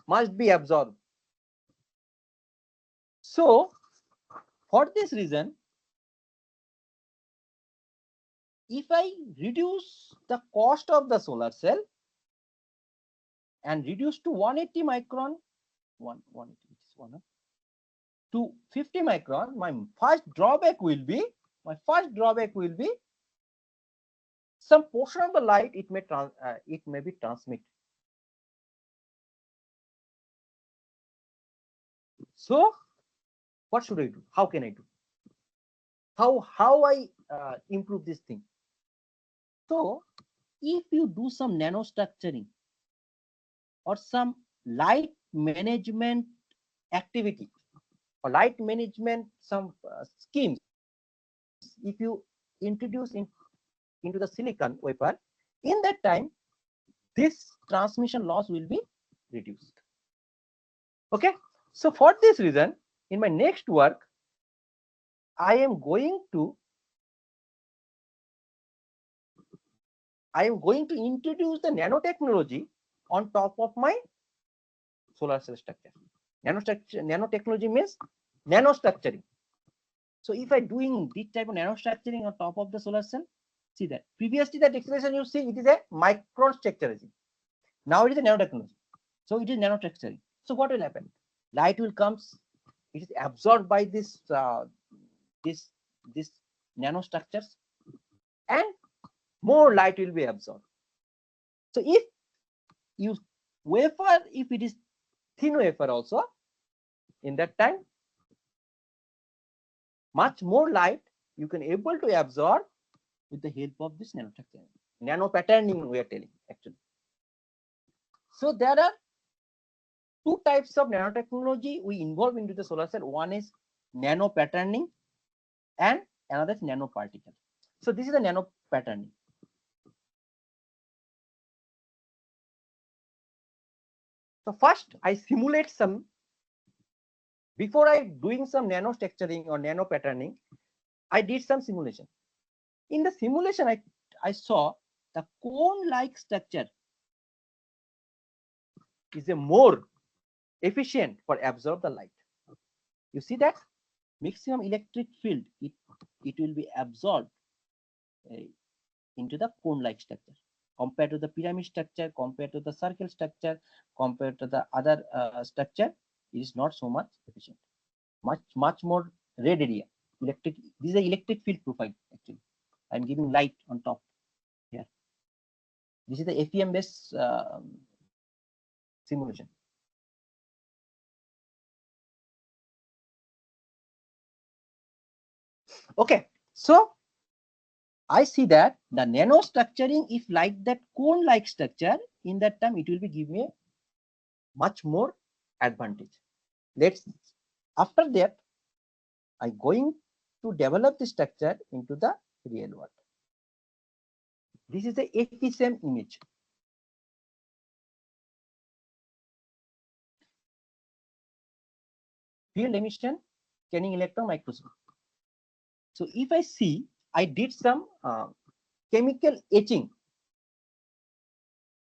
Must be absorbed. So for this reason, if I reduce the cost of the solar cell and reduce to 180 micron, 180 to 50 micron, my first drawback will be some portion of the light it may be transmitted. So what should I do? How can I do? How I improve this thing? So if you do some nanostructuring or some light management activity or light management some schemes, if you introduce into the silicon wafer, in that time this transmission loss will be reduced. Okay, so for this reason, in my next work I am going to introduce the nanotechnology on top of my solar cell structure. Nanotechnology means nanostructuring. So if I doing this type of nanostructuring on top of the solar cell, see that previously that expression you see, it is a micron structuring. Now it is a nanotechnology. So it is nanostructuring. So what will happen? Light will comes, it is absorbed by this this nanostructures, and more light will be absorbed. So if you wafer, if it is thin wafer also, in that time much more light you can able to absorb with the help of this nanostructuring, nano patterning we are telling actually. So there are two types of nanotechnology we involve into the solar cell. One is nano patterning and another is nanoparticle. So this is the nano patterning. So first I simulate some, before I doing some nano structuring or nano patterning, I did some simulation. In the simulation I saw the cone-like structure is a more efficient for absorb the light. You see that maximum electric field it will be absorbed into the cone-like structure compared to the pyramid structure, compared to the circle structure, compared to the other structure. It is not so much efficient. Much more red area. Electric. This is the electric field profile actually. I'm giving light on top here. This is the FEM based simulation. Okay, so I see that the nanostructuring, if like that cone-like structure, in that time it will be give me a much more advantage. Let's after that I going to develop the structure into the real world. This is the FSM image. Field emission scanning electron microscope. So if I see, I did some chemical etching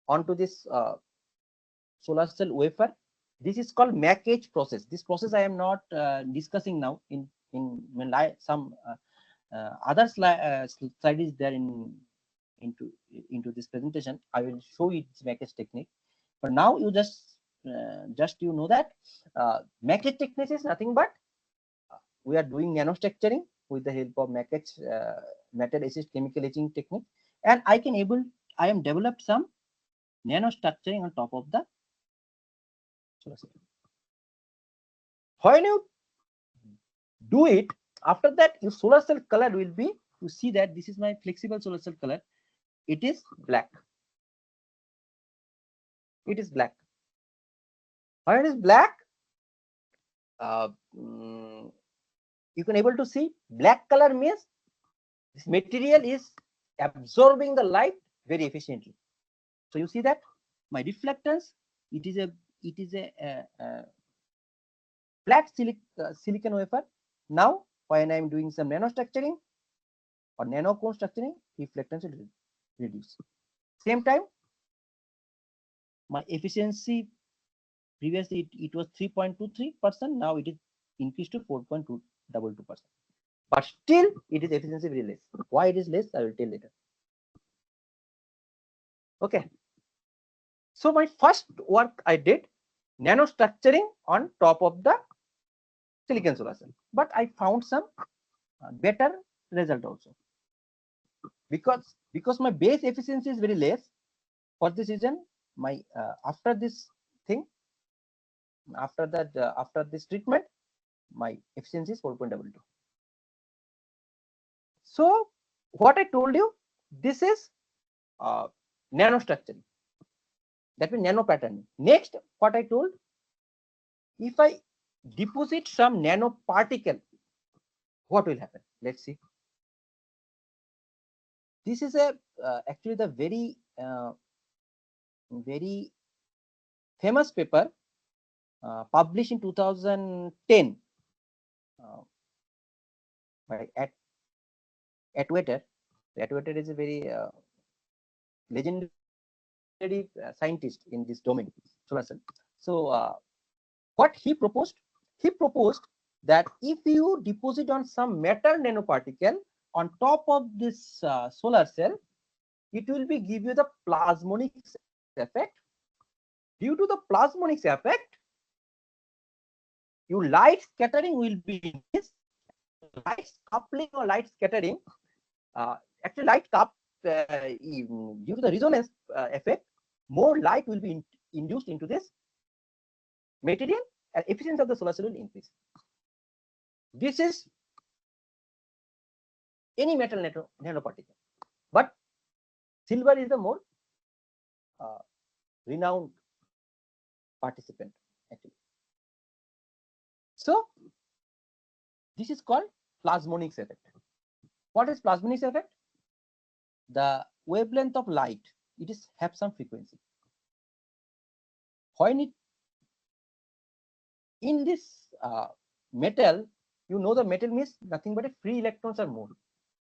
onto this solar cell wafer. This is called MAC etch process. This process I am not discussing now. In some other slide is there into this presentation. I will show you this MAC etch technique. But now you just you know that MAC etch technique is nothing but we are doing nanostructuring with the help of MAC etch metal assist chemical etching technique, and I am developed some nanostructuring on top of the solar cell. When you do it, after that your solar cell color will be, you see that this is my flexible solar cell color. It is black. It is black. When it is black, you can able to see black color means this material is absorbing the light very efficiently. So you see that my reflectance, it is a flat silicon wafer. Now when I am doing some nanostructuring or nano cone structuring, reflectance will reduce. Same time, my efficiency previously it was 3.23%. Now it is increased to 4.222%. But still, it is efficiency very less. Why it is less, I will tell later. Okay. So my first work I did nanostructuring on top of the silicon solar cell, but I found some better result also because my base efficiency is very less. For this reason, my after this thing, after this treatment, my efficiency is 4.22. So what I told you, this is nanostructuring. That means nano patterning. Next, what I told, if I deposit some nanoparticle, what will happen? Let's see. This is a actually the very famous paper published in 2010 by Atwater. Atwater is a very legendary scientist in this domain, solar cell. So what he proposed? He proposed that if you deposit on some metal nanoparticle on top of this solar cell, it will be give you the plasmonics effect. Due to the plasmonics effect, your light scattering will be increased. Light coupling or light scattering, actually light cup due to the resonance effect, more light will be induced into this material and efficiency of the solar cell will increase. This is any metal nanoparticle, but silver is the more renowned participant actually. So this is called plasmonics effect. What is plasmonics effect? The wavelength of light, it is have some frequency. When it in this metal, you know the metal means nothing but a free electrons are more.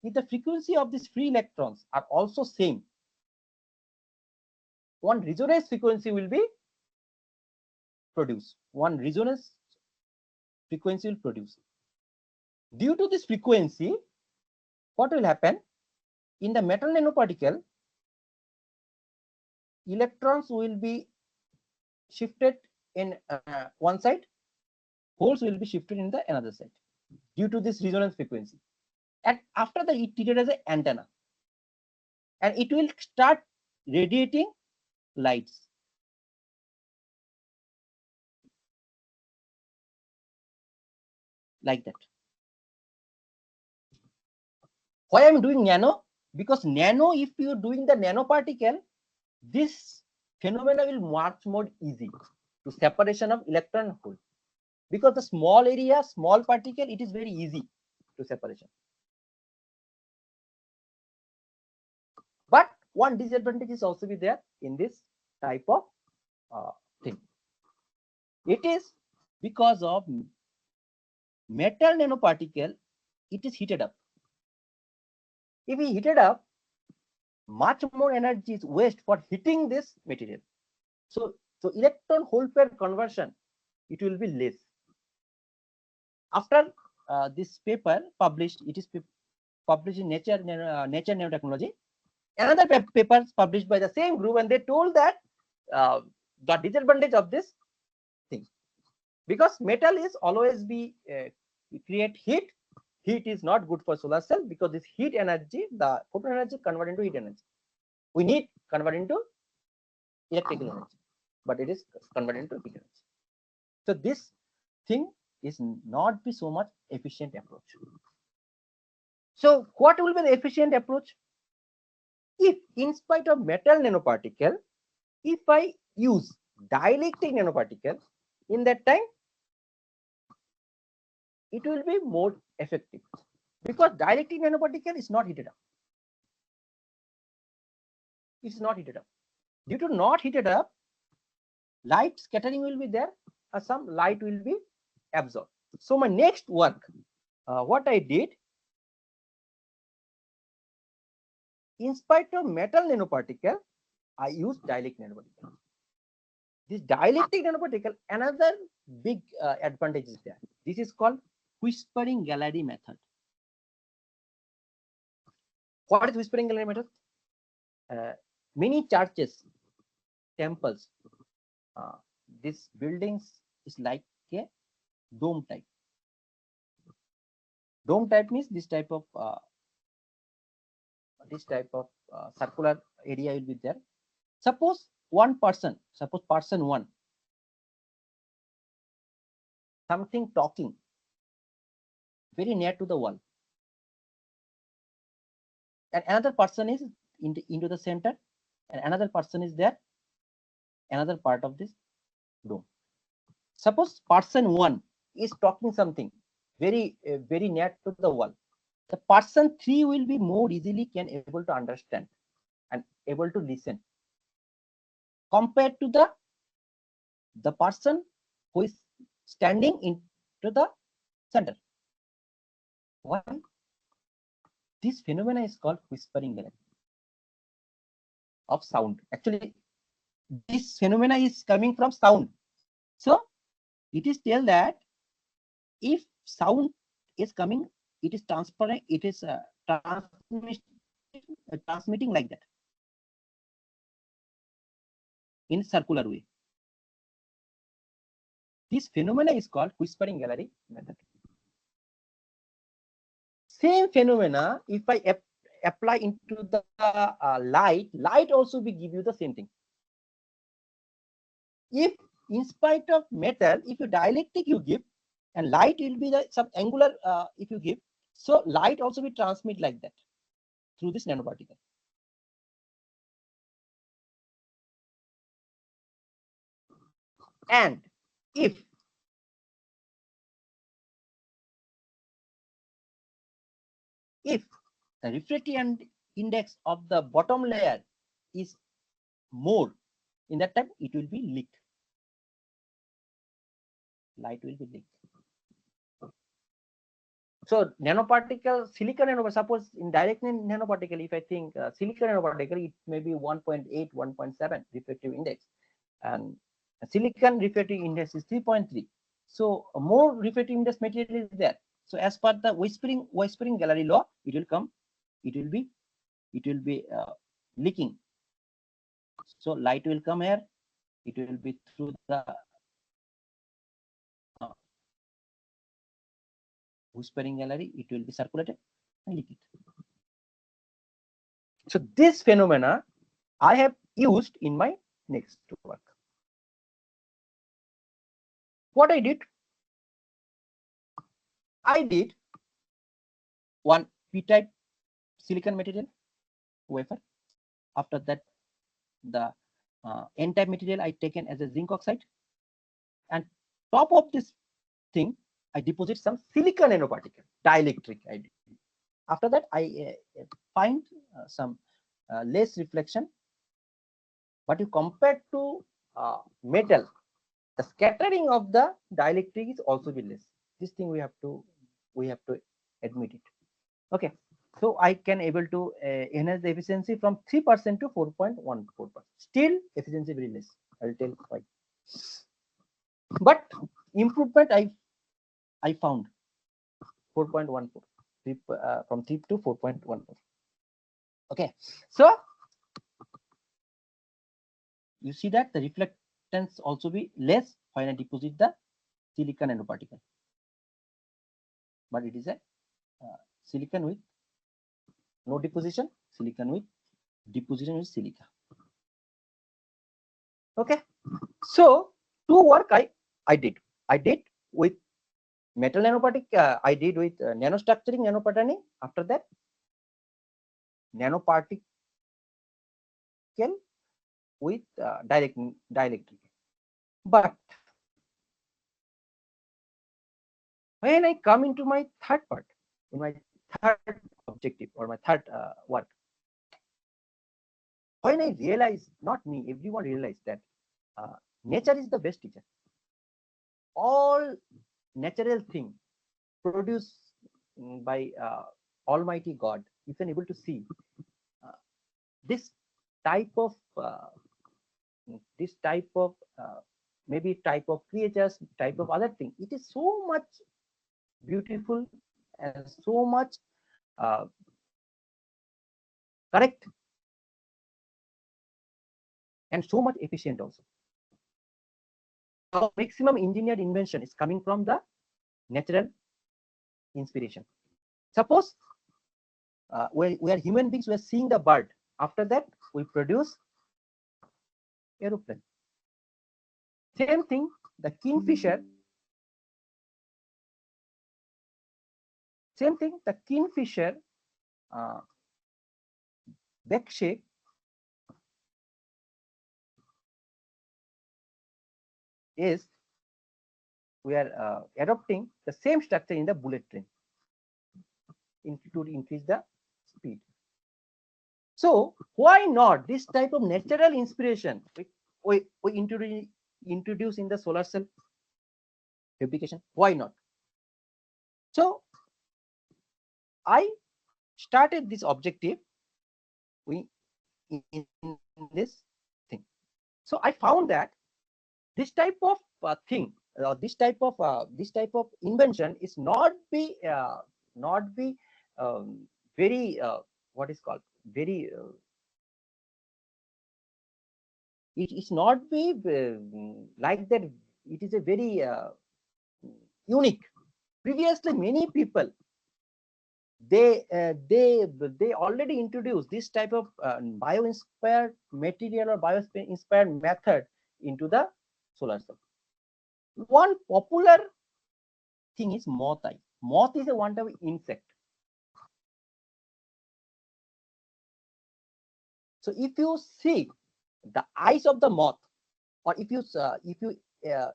If the frequency of these free electrons are also same, one resonance frequency will be produced. One resonance frequency will produce. Due to this frequency, what will happen? In the metal nanoparticle, electrons will be shifted in one side, holes will be shifted in the another side due to this resonance frequency. And after that, it treated as an antenna, and it will start radiating lights. Like that. Why I'm doing nano? Because nano, if you're doing the nanoparticle, this phenomena will much more easy to separation of electron and hole. Because the small area, small particle, it is very easy to separation. But one disadvantage is also be there in this type of thing. It is because of metal nanoparticle, it is heated up. If we heat it up, much more energy is waste for heating this material. So electron hole pair conversion, it will be less. After this paper published, it is published in Nature Nanotechnology. Another paper published by the same group, and they told that the disadvantage of this thing, because metal is always be create heat. Heat is not good for solar cell because this heat energy, the photon energy convert into heat energy. We need convert into electrical energy, but it is converted into heat energy. So this thing is not be so much efficient approach. So what will be the efficient approach? If in spite of metal nanoparticle, if I use dielectric nanoparticle, in that time it will be more effective, because dielectric nanoparticle is not heated up. It's not heated up. Due to not heated up, light scattering will be there, or some light will be absorbed. So my next work, what I did, in spite of metal nanoparticle, I used dielectric nanoparticle. This dielectric nanoparticle, another big advantage is there. This is called whispering gallery method. What is whispering gallery method? Many churches, temples, these buildings is like a dome type. Dome type means this type of circular area will be there. Suppose person one, something talking very near to the wall, and another person is into the center, and another person is there, another part of this dome. Suppose person one is talking something very near to the wall. The person three will be more easily can able to understand and able to listen, compared to the person who is standing into the center. Why? This phenomena is called whispering gallery of sound. Actually, this phenomena is coming from sound. So it is tell that if sound is coming, it is transparent, it is transmitting like that in circular way. This phenomena is called whispering gallery method. Same phenomena, if I apply into the light also will give you the same thing. If in spite of metal, if you dielectric you give, and light will be the some angular if you give, so light also will transmit like that through this nanoparticle. And if the refractive index of the bottom layer is more, in that time it will be leaked. Light will be leaked. So nanoparticle, silicon nanoparticle, suppose in direct nanoparticle, if I think silicon nanoparticle, it may be 1.8, 1.7 refractive index, and silicon refractive index is 3.3. So more refractive index material is there. So as per the whispering gallery law, it will come, it will be leaking. So light will come here, it will be through the whispering gallery, it will be circulated and leak it. So this phenomena I have used in my next work. What I did one p-type silicon material wafer. After that, the n-type material I taken as a zinc oxide, and top of this thing I deposit some silicon nanoparticle dielectric. After that, I find some less reflection, but you compare to metal, the scattering of the dielectric is also be less. This thing we have to admit it. Okay, so I can able to enhance the efficiency from 3% to 4.14%. Still efficiency very less. I will tell why. But improvement I found 4.14 from 3 to 4.14. Okay, so you see that the reflectance also be less when I deposit the silicon nanoparticle, but it is a silicon with no deposition, silicon with deposition with silica. Okay, so two work I did with metal nanoparticle, I did with nanostructuring, nanopatterning. After that, nanoparticle with dielectric. But when I come into my third part, in my third objective or my third work, when I realize, not me, everyone realized that nature is the best teacher. All natural thing produced by Almighty God, you can able to see this type of maybe type of creatures, type of other thing. It is so much beautiful and so much correct and so much efficient also. Our maximum engineered invention is coming from the natural inspiration. Suppose we are human beings, we are seeing the bird. After that, we produce aeroplane. Same thing, the kingfisher. Same thing, the kingfisher back shape is we are adopting the same structure in the bullet train to increase the speed. So why not this type of natural inspiration we introduce in the solar cell fabrication? Why not? So I started this objective in this thing. So I found that this type of thing, this type of invention is not be very what is called very it is not be like that. It is a very unique. Previously, many people they already introduced this type of bio-inspired material or bio-inspired method into the solar cell. One popular thing is moth eye. Moth is a one type of insect. So if you see the eyes of the moth, or if you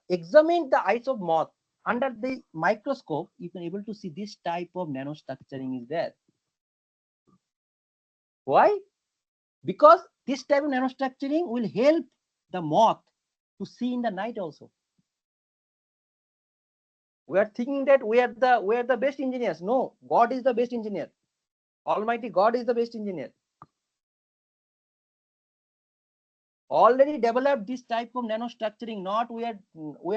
examine the eyes of moth under the microscope, you can able to see this type of nanostructuring is there. Why? Because this type of nanostructuring will help the moth to see in the night also. We are thinking that we are the best engineers. No, God is the best engineer. Almighty God is the best engineer. Already developed this type of nanostructuring. Not we are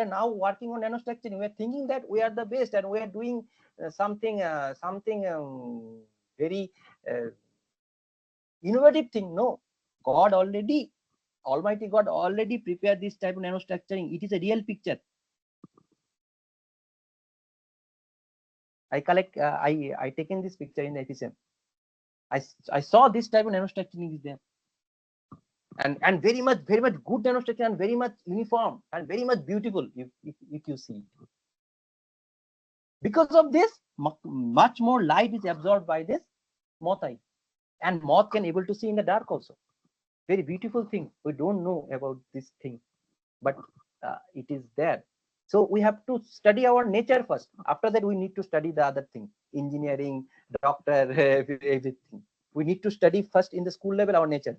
now working on nanostructuring. We are thinking that we are the best and we are doing something very innovative thing. No, God already, Almighty God already prepared this type of nanostructuring. It is a real picture. I taken this picture in the FSM. I saw this type of nanostructuring is there. And very much good nanostructure and very much uniform and very much beautiful if you see it. Because of this, much more light is absorbed by this moth eye. And moth can able to see in the dark also. Very beautiful thing. We don't know about this thing, but it is there. So we have to study our nature first. After that, we need to study the other thing, engineering, doctor, everything. We need to study first in the school level our nature.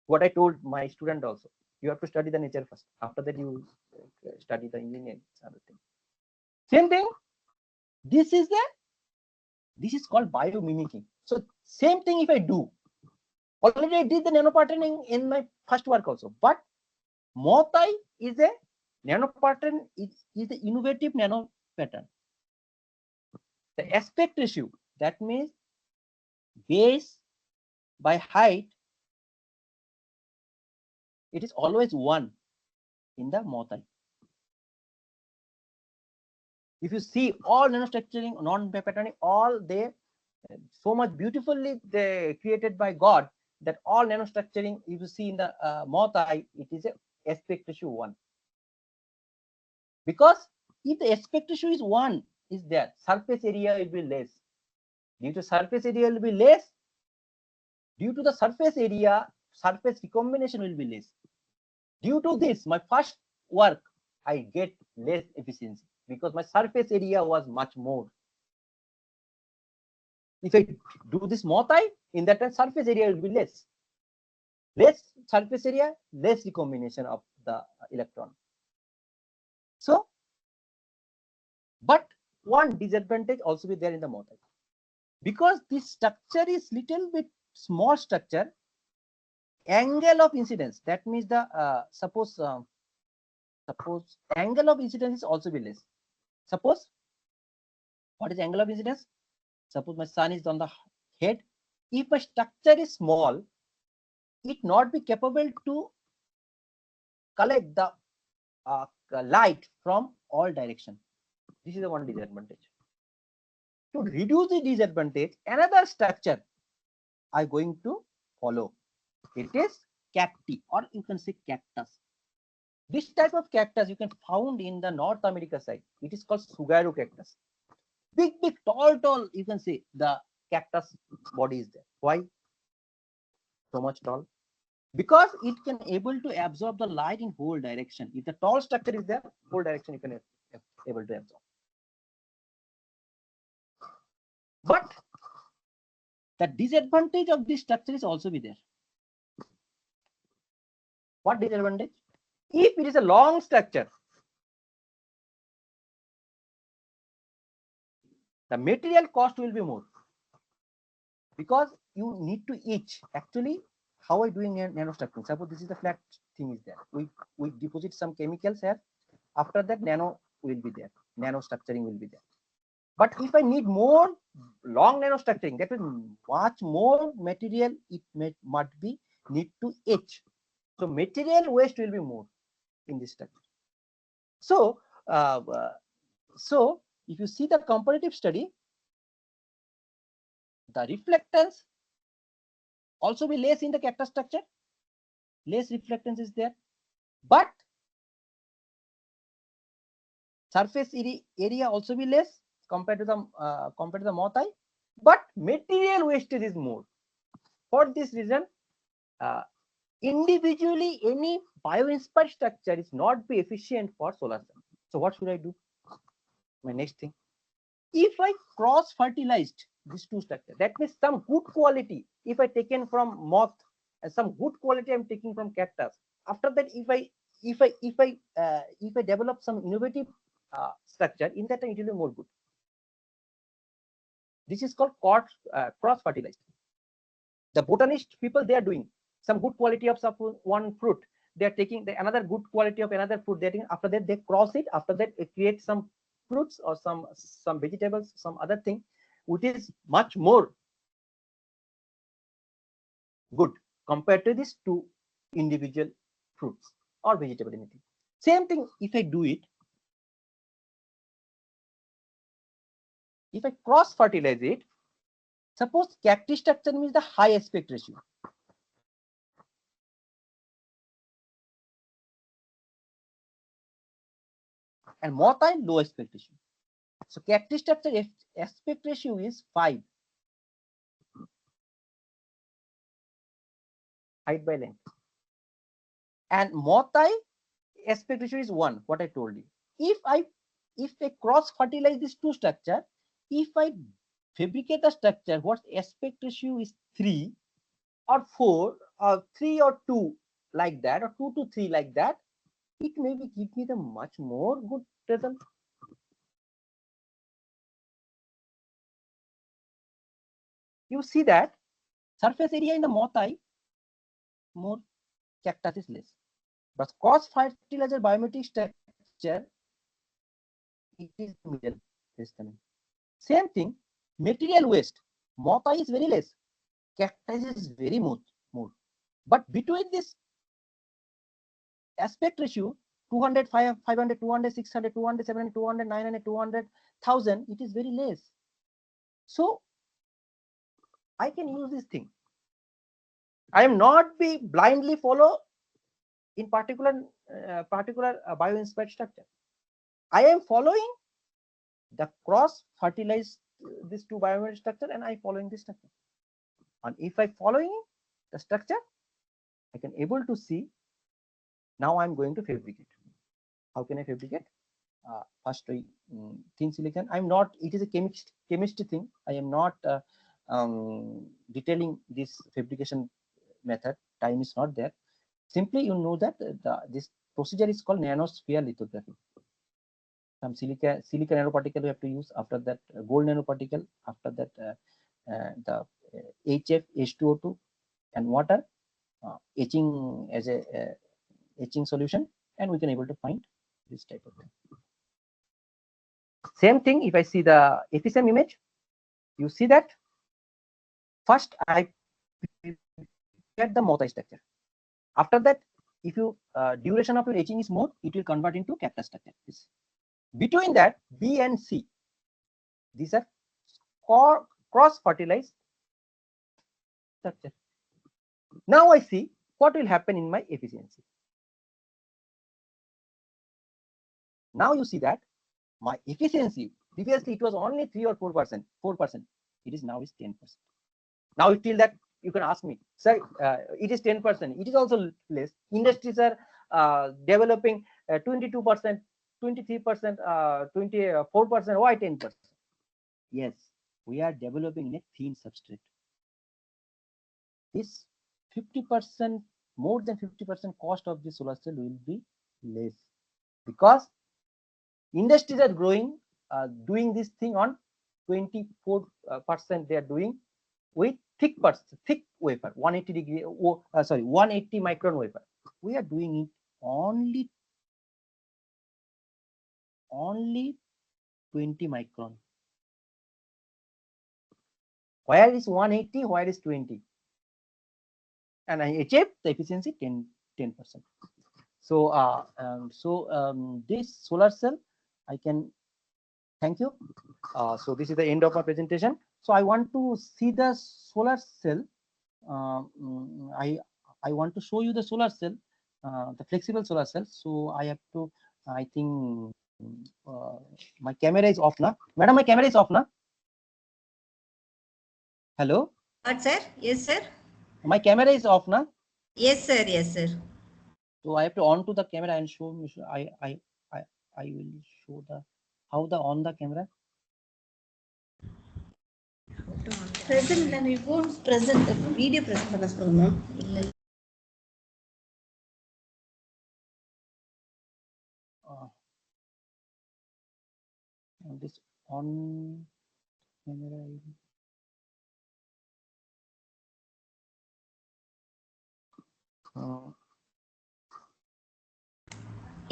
What I told my student also, you have to study the nature first. After that, you study the engineering, other thing. Same thing. This is called biomimicking. So same thing if I do. Already I did the nanopatterning in my first work also, but moth eye is a nanopattern, is the innovative nano pattern. The aspect ratio, that means base by height, it is always 1 in the moth eye. If you see all nanostructuring, non-patterning, all they so much beautifully they created by God, that all nanostructuring, if you see in the moth eye, it is a aspect ratio 1. Because if the aspect ratio is 1, is there, surface area will be less. Due to surface area will be less, due to the surface area, surface recombination will be less. Due to this, my first work, I get less efficiency because my surface area was much more. If I do this moth eye, in that time, surface area will be less. Less surface area, less recombination of the electron. So, but one disadvantage also be there in the moth eye. Because this structure is little bit small structure, angle of incidence, that means the suppose angle of incidence is also be less. Suppose, what is angle of incidence? Suppose my sun is on the head. If my structure is small, it not be capable to collect the light from all direction. This is the one disadvantage. To reduce the disadvantage, another structure I going to follow. It is cacti, or you can say cactus. This type of cactus you can found in the North America side. It is called sugaru cactus. Big, tall, you can say the cactus body is there. Why so much tall? Because it can able to absorb the light in whole direction. If the tall structure is there, whole direction you can able to absorb. But the disadvantage of this structure is also be there. What disadvantage? If it is a long structure, the material cost will be more, because you need to etch. Actually, how I doing nanostructuring? Suppose this is the flat thing is there. We deposit some chemicals here. After that, nano will be there. Nanostructuring will be there. But if I need more long nanostructuring, that is much more material. It must be need to etch. So material waste will be more in this structure. So if you see the comparative study, the reflectance also be less in the cactus structure. Less reflectance is there, but surface area also be less compared to the moth eye, but material wastage is more. For this reason, individually any bio-inspired structure is not be efficient for solar cell. So what should I do? My next thing, if I cross fertilized these two structures, that means some good quality if I taken from moth and some good quality I'm taking from cactus. After that, if I develop some innovative structure, in that time it will be more good. This is called cross fertilized. The botanist people, they are doing some good quality of one fruit, they are taking another good quality of another fruit, they're taking, after that they cross it, after that it creates some fruits or some vegetables, some other thing which is much more good compared to these two individual fruits or vegetable, anything. Same thing if I do it, if I cross fertilize it, suppose cacti structure means the high aspect ratio, and moth eye low aspect ratio. So cacti structure aspect ratio is 5. height by length. And multi aspect ratio is 1, what I told you. If I cross fertilize these two structure, if I fabricate a structure what aspect ratio is 3 or 4 or 3 or 2 like that, or 2 to 3 like that, it may be give me the much more good result. You see that surface area in the multi more, cactus is less, but cross fertilizer biometric structure it is middle system. Same thing, material waste, multi is very less, cactus is very more. But between this aspect ratio 200, 500, 200, 600, 200, 700, 200, 900, 200, 1000, it is very less. So I can use this thing. I am not be blindly follow in particular bioinspired structure. I am following the cross fertilized these two biomimetic structure, and I following this structure. And if I following the structure, I can able to see. Now I'm going to fabricate. How can I fabricate? First, thin silicon. I'm not. It is a chemistry thing. I am not detailing this fabrication method. Time is not there. Simply, you know that this procedure is called nanosphere lithography. Some silica nanoparticle we have to use. After that, gold nanoparticle. After that, the HF, H2O2, and water etching as a etching solution, and we can able to find this type of thing. Same thing. If I see the FSM image, you see that first I get the multi-structure. After that, if you duration of your etching is more, it will convert into cactus structure. Between that, B and C, these are cross-fertilized structure. Now I see what will happen in my efficiency. Now you see that my efficiency, previously it was only 3 or 4%. It is now is 10%. Now till that you can ask me, sir, it is 10%. It is also less. Industries are developing 22%, 23%, 24%. Why 10%? Yes, we are developing in a thin substrate. This 50%, more than 50% cost of the solar cell will be less, because industries are growing, doing this thing on 24%. They are doing with thick wafer, 180 degree, 180 micron wafer. We are doing it only 20 micron. Where is 180? Where is 20? And I achieve the efficiency 10%. So this solar cell, I can thank you. So this is the end of my presentation. So I want to see the solar cell. I want to show you the solar cell, the flexible solar cell. So I have to. I think my camera is off now. Madam, my camera is off now. Hello. What, sir? Yes, sir. My camera is off now. Yes, sir. Yes, sir. So I have to on to the camera and show. I will show the how the on the camera. Present and we won't present the video present பண்ண சொல்லுங்க. This on camera.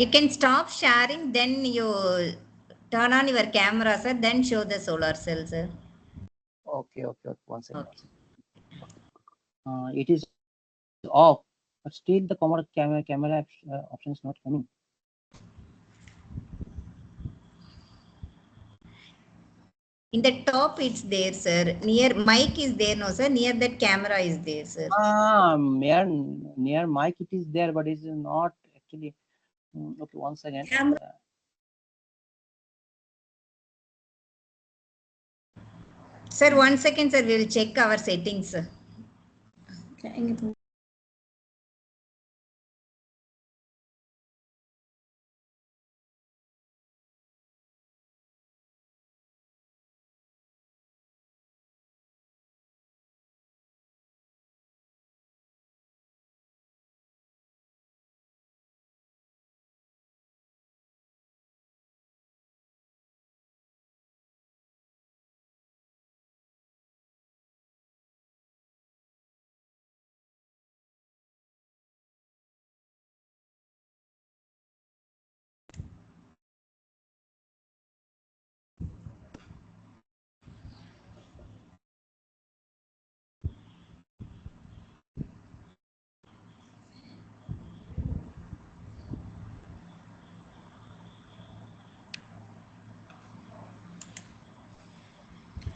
You can stop sharing, then you turn on your camera, sir, then show the solar cell, sir. Okay. One second. Okay. It is off, but still the camera option is not coming. In the top, it's there, sir. Near mic is there, no, sir. Near that camera is there, sir. Near mic it is there, but it's not actually. Okay, one second. Sir, 1 second, sir. We will check our settings, sir.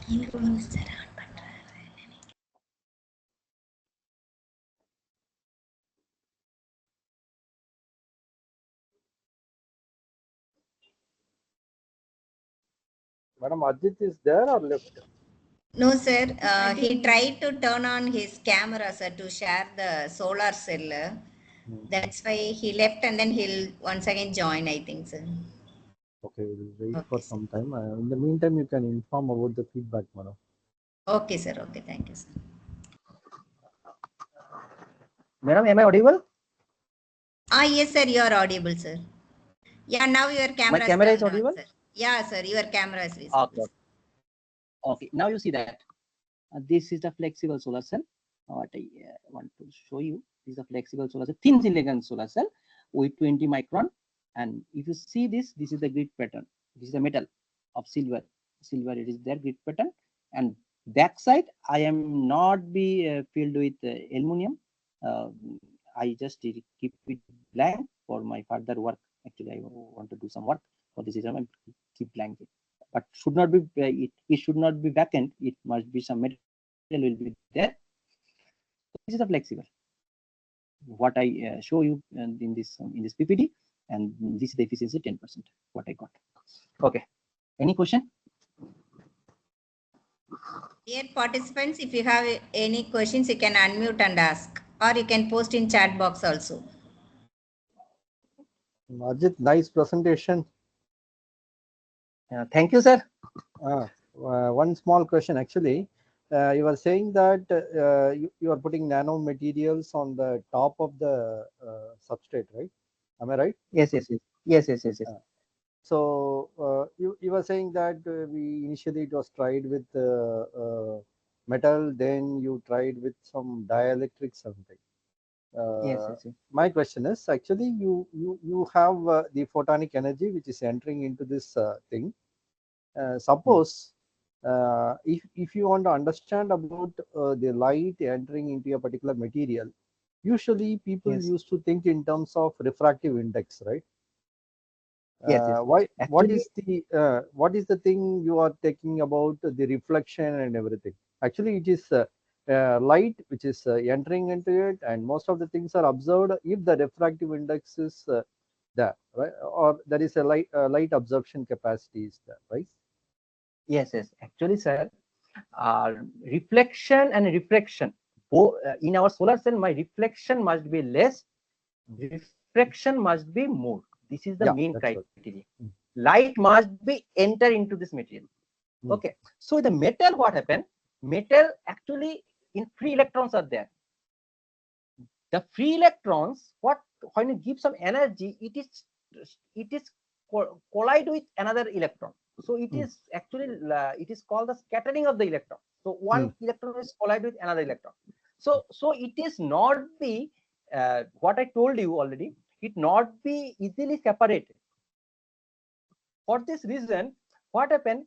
Madam Ajit is there or left? No, sir. He tried to turn on his camera, sir, to share the solar cell. That's why he left and then he'll once again join, I think, sir. Okay, we'll wait Okay, for sir. some time. In the meantime, you can inform about the feedback, madam. Okay, sir. Okay, thank you, sir. Madam, am I audible? Yes, sir. You are audible, sir. Yeah, now your My camera is camera is turned on, audible? sir. Yeah, sir. Your camera is visible. Okay. Okay, now you see that. This is the flexible solar cell. What I want to show you is a flexible solar cell, thin silicon solar cell with 20 micron. And if you see this, this is the grid pattern. This is the metal of silver. Silver, it is their grid pattern. And backside, I am not be filled with aluminum. I just keep it blank for my further work. Actually, I want to do some work for this exam. I keep blank. But should not be it should not be vacant. It must be some metal will be there. So this is a flexible. What I show you in this PPT, and this is the efficiency 10%. What I got. Okay. Any question? Dear participants, if you have any questions, you can unmute and ask, or you can post in chat box also. Ajit, nice presentation. Thank you, sir. One small question, actually. You were saying that you are putting nano materials on the top of the substrate, right? Am I right? Yes. So you were saying that we initially it was tried with metal, then you tried with some dielectric something. Yes. My question is, actually you have the photonic energy which is entering into this thing. Suppose if you want to understand about the light entering into a particular material, usually people Yes. used to think in terms of refractive index, right? Yes. Why? Actually, What is the thing you are taking about the reflection and everything? Actually, it is light which is entering into it, and most of the things are observed if the refractive index is there, right? Or there is a light absorption capacity is there, right? yes. Actually, sir, reflection and refraction. In our solar cell, my reflection must be less, refraction must be more. This is the Yeah, main that's right. criteria. Light must be enter into this material. Okay. So the metal, what happened? Metal actually in free electrons are there. The free electrons, when you give some energy, it is collide with another electron. So it is actually it is called the scattering of the electron. So one electron is collide with another electron. So it is not be what I told you already. It not be easily separated. For this reason, what happened?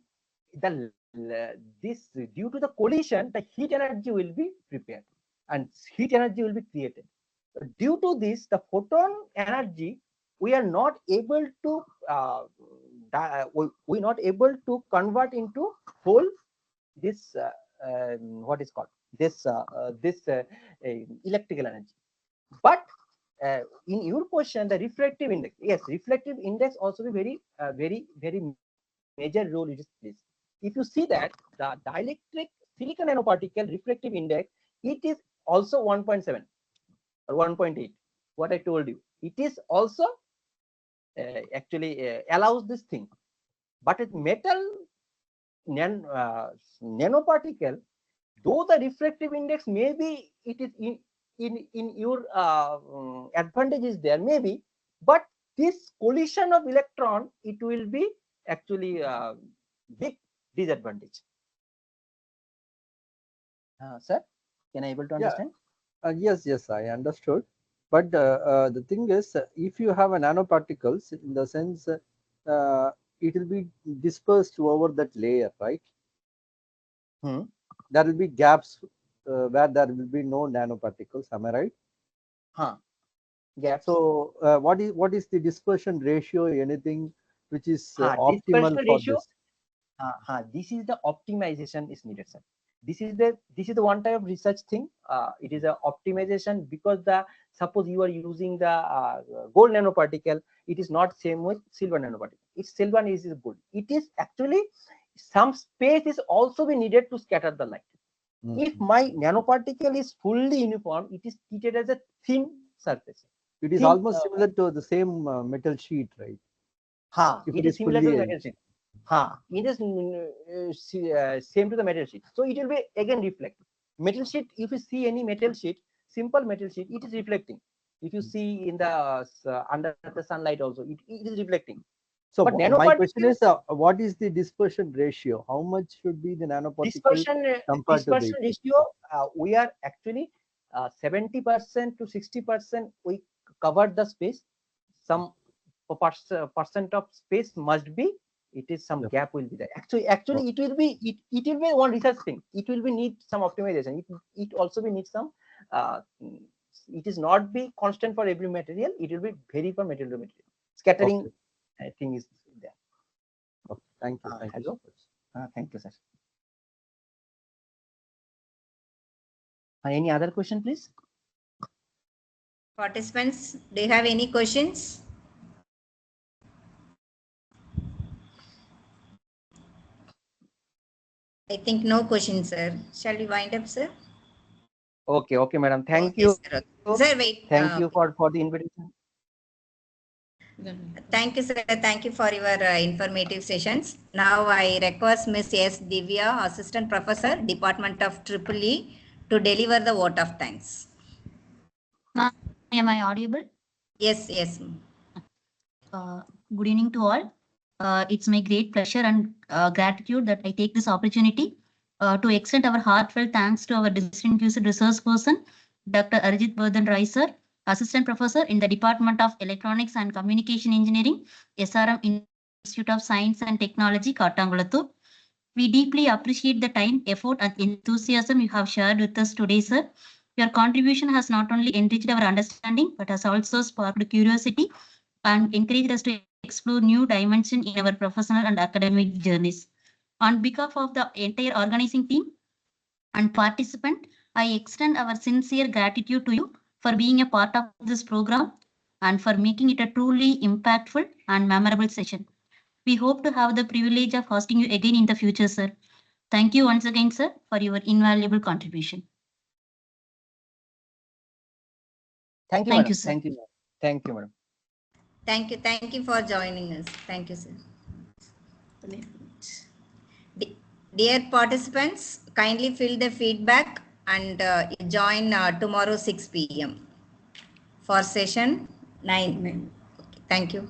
This due to the collision, the heat energy will be prepared, and heat energy will be created. Due to this, the photon energy we are not able to we not able to convert into whole this what is called this electrical energy. But in your question, the refractive index, yes, refractive index also be very major role it is plays. If you see that the dielectric silicon nanoparticle refractive index, it is also 1.7 or 1.8. What I told you, it is also actually allows this thing. But with metal nanoparticle, though the refractive index maybe it is in your advantage is there maybe, but this collision of electron, it will be actually big disadvantage. Sir, can I able to understand? Yes, I understood. But the thing is, if you have a nanoparticles, in the sense, it will be dispersed over that layer, right? There will be gaps where there will be no nanoparticles. Am I right? Gaps. So what is the dispersion ratio? Anything which is optimal dispersion for ratio? this? This is the optimization is needed, sir. This is the one type of research thing. It is a optimization because suppose you are using the gold nanoparticle, it is not same with silver nanoparticle. It's silver is gold. It is actually some space is also be needed to scatter the light. If my nanoparticle is fully uniform, it is treated as a thin surface. It is almost similar to the same metal sheet, right? It is similar to the metal sheet. It is same to the metal sheet. So it will be again reflect. Metal sheet, if you see any metal sheet, simple metal sheet, it is reflecting. If you see in the under the sunlight also, it is reflecting. So but my question is, what is the dispersion ratio? How much should be the nanoparticle dispersion ratio? We are actually 70% to 60% we covered the space. Some percent of space must be. It is some gap will be there. Actually, it will be one research thing. It will be need some optimization. It also be need some. It is not be constant for every material. It will be vary for material to material. Scattering, I think is there. Okay. Thank you. Hello. Thank you, sir. Any other question, please? Participants, do you have any questions? I think no questions, sir. Shall we wind up, sir? Okay, madam. Thank you. Sir. Sir, wait. Thank you for the invitation. Thank you, sir. Thank you for your informative sessions. Now I request Ms. S. Divya, Assistant Professor, Department of EEE, to deliver the vote of thanks. Am I audible? Yes. Good evening to all. It's my great pleasure and gratitude that I take this opportunity to extend our heartfelt thanks to our distinguished resource person, Dr. Arijit Vardhan Rai sir, Assistant Professor in the Department of Electronics and Communication Engineering, SRM Institute of Science and Technology, Kattangulattur. We deeply appreciate the time, effort, and enthusiasm you have shared with us today, sir. Your contribution has not only enriched our understanding, but has also sparked curiosity and encouraged us to explore new dimensions in our professional and academic journeys. On behalf of the entire organizing team and participant, I extend our sincere gratitude to you for being a part of this program and for making it a truly impactful and memorable session. We hope to have the privilege of hosting you again in the future, sir. Thank you once again, sir, for your invaluable contribution. Thank you, sir. Thank you, madam. Thank you for joining us. Thank you, sir. Dear participants, kindly fill the feedback and join tomorrow 6 p.m. for session 9. Okay, thank you.